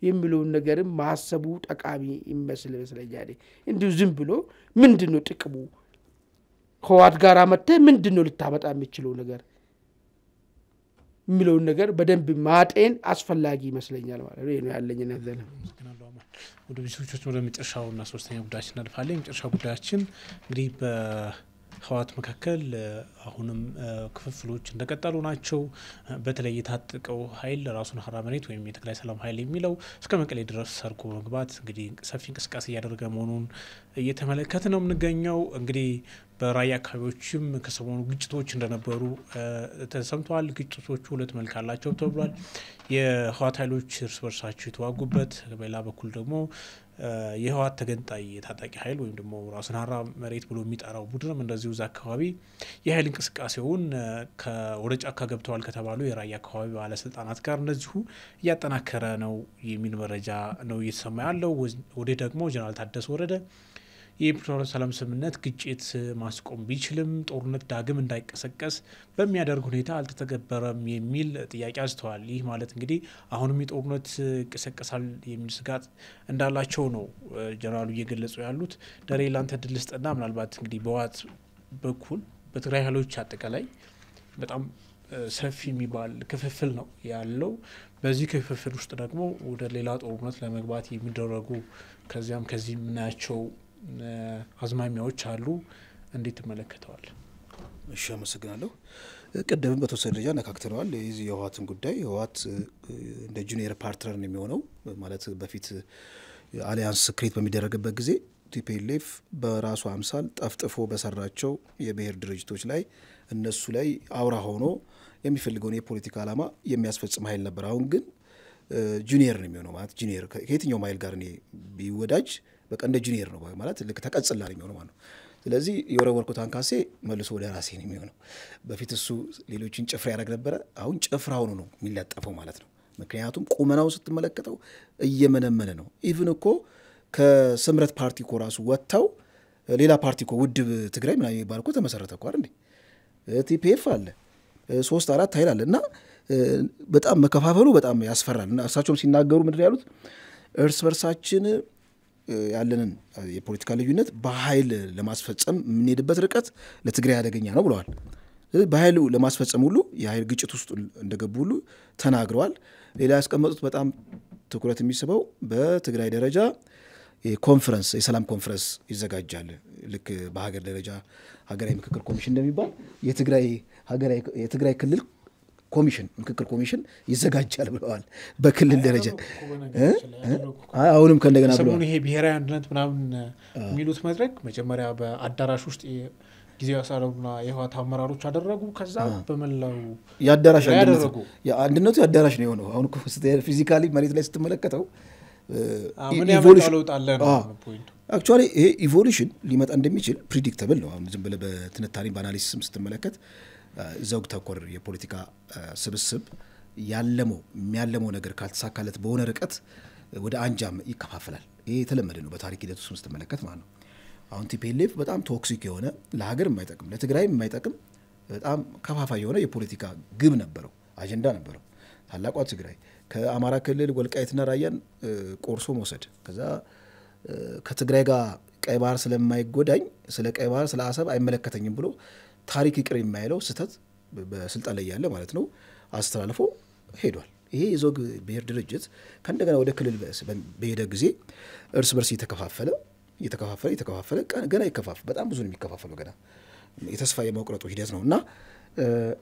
የሚሉን ነገርም ማሰቡ ጠቃሚ ይመስለኛል እንዲሁ ዝም ብሎ ምንድነው ጥቅሙ ከዋት ጋር መጥተ ምንድነው ልታመጣ የሚችለው ነገር የሚለውን ነገር በደንብ ማጤን አስፈላጊ ይመስለኛል ማለት ነው ያለኝ ነገር ወደ ቢሶቹ ወደ መጨረሻውና ሶስተኛው ጉዳያችን እናልፋለን የመጨረሻው ጉዳያችን እንግዲህ በህዋት መካከል አሁንም ክፍፍሎች እንደቀጠሉ ናቸው በተለይ የታጠቀው ኃይል ራሱን ሐራ መሬት ወይም የትግራይ ሰላም ኃይል የሚለው እስከ መቀሌ ድረስ ሰርቆ መግባት እንግዲህ ሰፊ እንቅስቃሴ ያደረገ መሆኑን እየተመለከተ ነው የምንገኘው እንግዲህ በራያ አካባቢዎችም ከሰሞኑ ግጭቶች እንደነበሩ ተሰምቷል ግጭቶቹ ሁለት መልክ አላቸው ተብሏል የህዋት ኃይሎች እርስ በርሳቸው የተዋጉበት በሌላ በኩል ደግሞ የህዋት ተገንጣይ የታጣቂ ኃይል ወይም ደግሞ ራሱን ሐራ መሬት ብሎ የሚጠራው ቡድንም እንደዚሁ ዛ አካባቢ የኃይል እንቅስቃሴውን ወደ ጫካ ገብተዋል ከተባሉ የራያ አካባቢ ባለስልጣናት ጋር እንደዚሁ እያጠናከረ ነው የሚል መረጃ ነው እየተሰማ ያለው ወደ ደግሞ ጀነራል ታደሰ ወረደ የፕሪቶሪያ ሰላም ስምምነት ግጭት ማስቆም ቢችልም ጦርነት ዳግም እንዳይቀሰቀስ በሚያደርግ ሁኔታ አልተተገበረም የሚል ጥያቄ አስተዋል ይህ ማለት እንግዲህ አሁንም የጦርነት ቀሰቀሳል የሚል ስጋት እንዳላቸው ነው ጀነራሉ እየገለጹ ያሉት ደሬላንተ ድልስጥና ምናልባት እንግዲህ በዋት በኩል በትግራይ ኃይሎች አጠቃላይ በጣም ሰፊ የሚባል ክፍፍል ነው ያለው በዚህ ክፍፍል ውስጥ ደግሞ ወደ ሌላ ጦርነት ለመግባት የሚደረጉ ከዚያም ከዚህ ምናቸው አዝማሚያዎች አሉ እንዴት ተመለከተዋል እሺ አመሰግናለሁ ቀደም በተወሰነ ደረጃ ነካክተናል የዚህ የህዋትን ጉዳይ ህዋት እንደ ጁኒየር ፓርትነር ነው የሚሆነው ማለት በፊት አሊያንስ ክሬት በሚደረግበት ጊዜ ቲፒኤልኤፍ በራሱ አምሳል ጠፍጥፎ በሰራቸው የብሔር ድርጅቶች ላይ እነሱ ላይ አውራ ሆኖ የሚፈልገውን የፖለቲካ ዓላማ የሚያስፈጽም ኃይል ነበር አሁን ግን ጁኒየር ነው የሚሆነው ማለት ጁኒየር ከየትኛው ኃይል ጋር ነው ቢወዳጅ በቃ እንደ ጁኒየር ነው ማለት ልክ ተቀጽላ ነው የሚሆነው ማለት ነው። ስለዚህ የወረወርኩት አንካሴ መልሶ ወደ ራሴ ነው የሚሆነው። በፊት እሱ ሌሎችን ጭፍራ ያደርግ ነበረ፣ አሁን ጭፍራው ነው የሚለጠፈው ማለት ነው። ምክንያቱም ቁመናው ስትመለከተው እየመነመነ ነው። ኢቭን እኮ ከስምረት ፓርቲ እኮ ራሱ ወጥተው ሌላ ፓርቲ እኮ ውድብ ትግራይ ምናምን የሚባል እኮ ተመሰረተ እኮ አይደል? ቲፒኤፍ አለ 3-4 ኃይል አለ እና በጣም መከፋፈሉ በጣም ያስፈራል። እና እርሳቸውም ሲናገሩ ምንድን ያሉት እርስ በርሳችን ያለንን የፖለቲካ ልዩነት በኃይል ለማስፈጸም የምንሄድበት ርቀት ለትግራይ አደገኛ ነው ብለዋል። በኃይሉ ለማስፈጸም ሁሉ የኃይል ግጭት ውስጥ እንደገቡ ሁሉ ተናግረዋል። ሌላ ያስቀመጡት በጣም ትኩረት የሚስበው በትግራይ ደረጃ ኮንፈረንስ የሰላም ኮንፈረንስ ይዘጋጃል። ልክ በሀገር ደረጃ ሀገራዊ ምክክር ኮሚሽን እንደሚባል የትግራይ ክልል ኮሚሽን ምክክር ኮሚሽን ይዘጋጃል ብለዋል። በክልል ደረጃ አሁንም ከእንደገና ብለዋል። ይሄ ብሔራዊ አንድነት ምናምን የሚሉት መድረክ መጀመሪያ በአዳራሽ ውስጥ ጊዜው ያሳረውና የህወሓት አመራሮች አደረጉ። ከዛ በመላው ያዳራሽ አንድነቱ ያዳራሽ ነው የሆነው። አሁን ፊዚካሊ መሬት ላይ ስትመለከተው ምን ያመጣው ለውጥ አለ ነው ፖይንቱ። አክቹአሊ ይሄ ኢቮሉሽን ሊመጣ እንደሚችል ፕሪዲክተብል ነው። አሁን ዝም ብለህ በትንታኔ በአናሊሲስም ስትመለከት ዘውግ ተኮር የፖለቲካ ስብስብ የሚያለመው ነገር ካልተሳካለት በሆነ ርቀት ወደ አንጃም ይከፋፈላል። ይሄ የተለመደ ነው በታሪክ ሂደት ውስጥ ስትመለከት ማለት ነው። አሁን ቲፒኤልኤፍ በጣም ቶክሲክ የሆነ ለሀገር የማይጠቅም ለትግራይ የማይጠቅም በጣም ከፋፋይ የሆነ የፖለቲካ ግብ ነበረው፣ አጀንዳ ነበረው። ታላቋ ትግራይ ከአማራ ክልል ወልቃይትና ራያን ቆርሶ መውሰድ፣ ከዛ ከትግራይ ጋር ቀይ ባህር ስለማይጎዳኝ ስለ ቀይ ባህር ስለ አሰብ አይመለከተኝም ብሎ ታሪክ ይቅር የማይለው ስተት በስልጣን ላይ ያለ ማለት ነው አስተላልፎ ሄዷል። ይሄ የዘውግ ብሔር ድርጅት ከእንደገና ወደ ክልል በሄደ ጊዜ እርስ በርስ እየተከፋፈለ ገና ይከፋፈል። በጣም ብዙ ነው የሚከፋፈለው። ገና የተስፋ የመቁረጡ ሂደት ነው እና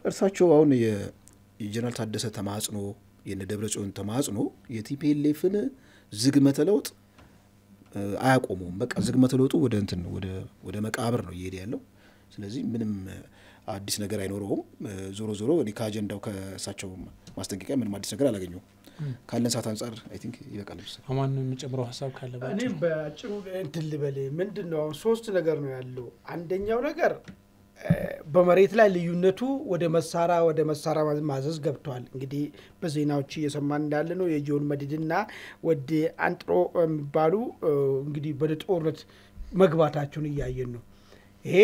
እርሳቸው አሁን የጀነራል ታደሰ ተማጽኖ የነ ደብረጽዮን ተማጽኖ የቲፒኤልኤፍን ዝግመተ ለውጥ አያቆሙም። በቃ ዝግመተ ለውጡ ወደ መቃብር ነው እየሄደ ያለው። ስለዚህ ምንም አዲስ ነገር አይኖረውም። ዞሮ እኔ ከአጀንዳው ከእሳቸው ማስጠንቀቂያ ምንም አዲስ ነገር አላገኘሁም። ካለን ሰዓት አንጻር አይ ቲንክ ይበቃል። አማን የሚጨምረው ሐሳብ ካለ እኔ በአጭሩ እንትን ልበል። ምንድነው ሶስት ነገር ነው ያለው። አንደኛው ነገር በመሬት ላይ ልዩነቱ ወደ መሳሪያ ማዘዝ ገብቷል። እንግዲህ በዜናዎች እየሰማን እንዳለ ነው የጆን መዲድና ወደ አንጥሮ የሚባሉ እንግዲህ ወደ ጦርነት መግባታቸውን እያየን ነው። ይሄ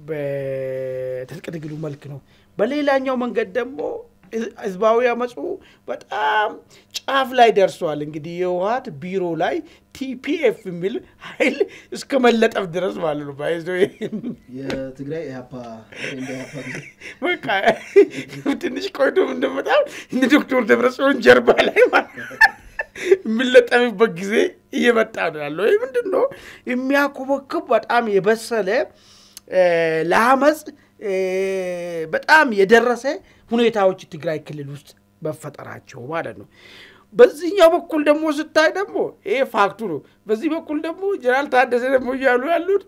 በትጥቅ ትግሉ መልክ ነው። በሌላኛው መንገድ ደግሞ ህዝባዊ አመጹ በጣም ጫፍ ላይ ደርሷል። እንግዲህ የህወሓት ቢሮ ላይ ቲፒኤፍ የሚል ኃይል እስከ መለጠፍ ድረስ ማለት ነው። ባይዘው የትግራይ ኢህአፓ በቃ ትንሽ ቆይቶ እንደመጣው እንደ ዶክተር ደብረጽዮን ጀርባ ላይ ማለት የሚለጠፍበት ጊዜ እየመጣ ነው ያለው። ይሄ ምንድነው የሚያኮበክብ በጣም የበሰለ ለአመጽ በጣም የደረሰ ሁኔታዎች ትግራይ ክልል ውስጥ በፈጠራቸው ማለት ነው። በዚህኛው በኩል ደግሞ ስታይ ደግሞ ይሄ ፋክቱ ነው። በዚህ በኩል ደግሞ ጀነራል ታደሰ ደግሞ ያሉት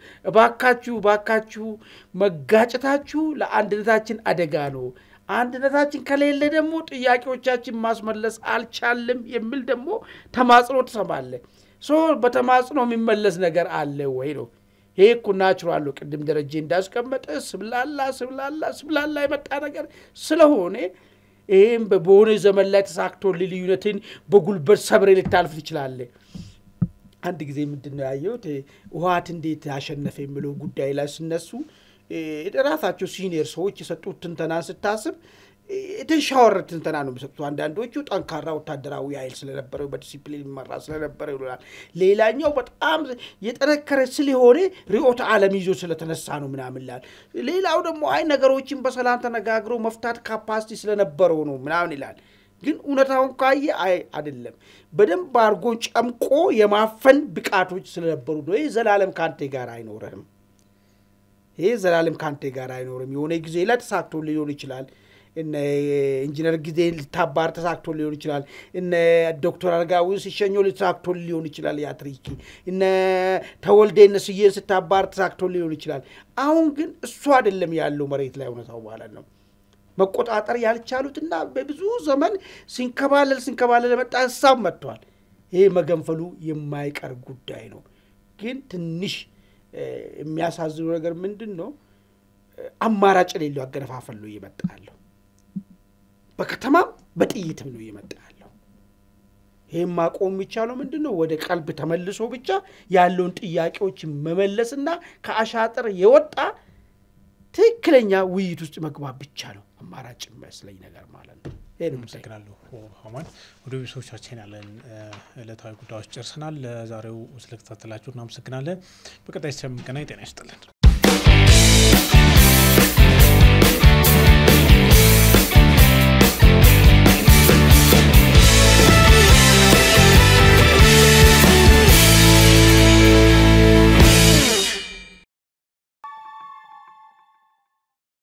ባካችሁ መጋጨታችሁ ለአንድነታችን አደጋ ነው፣ አንድነታችን ከሌለ ደግሞ ጥያቄዎቻችን ማስመለስ አልቻለም የሚል ደግሞ ተማጽኖ ተሰማለ። በተማጽኖ የሚመለስ ነገር አለ ወይ ነው። ይሄ እኮ ናቹራል ነው። ቅድም ደረጃ እንዳስቀመጠ ስብላላ የመጣ ነገር ስለሆነ ይሄም በቦነ ዘመን ላይ ተሳክቶ ልዩነትን በጉልበት ሰብሬ ልታልፍ ይችላል። አንድ ጊዜ ምንድነው ያየሁት ህወሓት እንዴት ያሸነፈ የሚለው ጉዳይ ላይ ሲነሱ ራሳቸው ሲኒየር ሰዎች የሰጡት ትንተና ስታስብ የተሻወረ ትንተና ነው የሚሰጡት። አንዳንዶቹ ጠንካራ ወታደራዊ ኃይል ስለነበረው በዲሲፕሊን መራ ስለነበረው ይላል። ሌላኛው በጣም የጠነከረ ስለሆነ ሪኦት ዓለም ይዞ ስለተነሳ ነው ምናምን ይላል። ሌላው ደግሞ ነገሮችን በሰላም ተነጋግረው መፍታት ካፓሲቲ ስለነበረው ነው ምናምን ይላል። ግን እውነታውን ካየ አይደለም። በደንብ አርጎ ጨምቆ የማፈን ብቃቶች ስለነበሩ ነው። ይሄ ዘላለም ካንተ ጋር አይኖርም። የሆነ ጊዜ ላይ ተሳክቶ ሊሆን ይችላል። ኢንጂነር ጊዜ ልታባር ተሳክቶ ሊሆን ይችላል። ዶክተር አርጋዊ ሲሸኞ ልታክቶ ሊሆን ይችላል። ያትሪኪ ተወልደነ ሲየን ስታባር ተሳክቶ ሊሆን ይችላል። አሁን ግን እሱ አይደለም ያለው መሬት ላይ እውነታው ማለት ነው። መቆጣጠር ያልቻሉትና በብዙ ዘመን ሲንከባለል መጣ ሐሳብ መጥቷል። ይሄ መገንፈሉ የማይቀር ጉዳይ ነው። ግን ትንሽ የሚያሳዝነው ነገር ምንድነው አማራጭ የሌለው አገነፋፈል ነው እየመጣለው በከተማም በጥይትም ነው እየመጣለው ይሄን ማቆም የሚቻለው ምንድነው ወደ ቀልብ ተመልሶ ብቻ ያለውን ጥያቄዎች መመለስና ከአሻጥር የወጣ ትክክለኛ ውይይት ውስጥ መግባት ብቻ ነው አማራጭ መስለኝ ነገር ማለት ነው ይሄን መስከራለሁ ሆማን ወደ ቢሶቻችን ያለን ዕለታዊ ጉዳዮች ጨርሰናል ለዛሬው ስለተከታተላችሁ እናመሰግናለን በቀጣይ ሰምከናይ ጤና ይስጥልን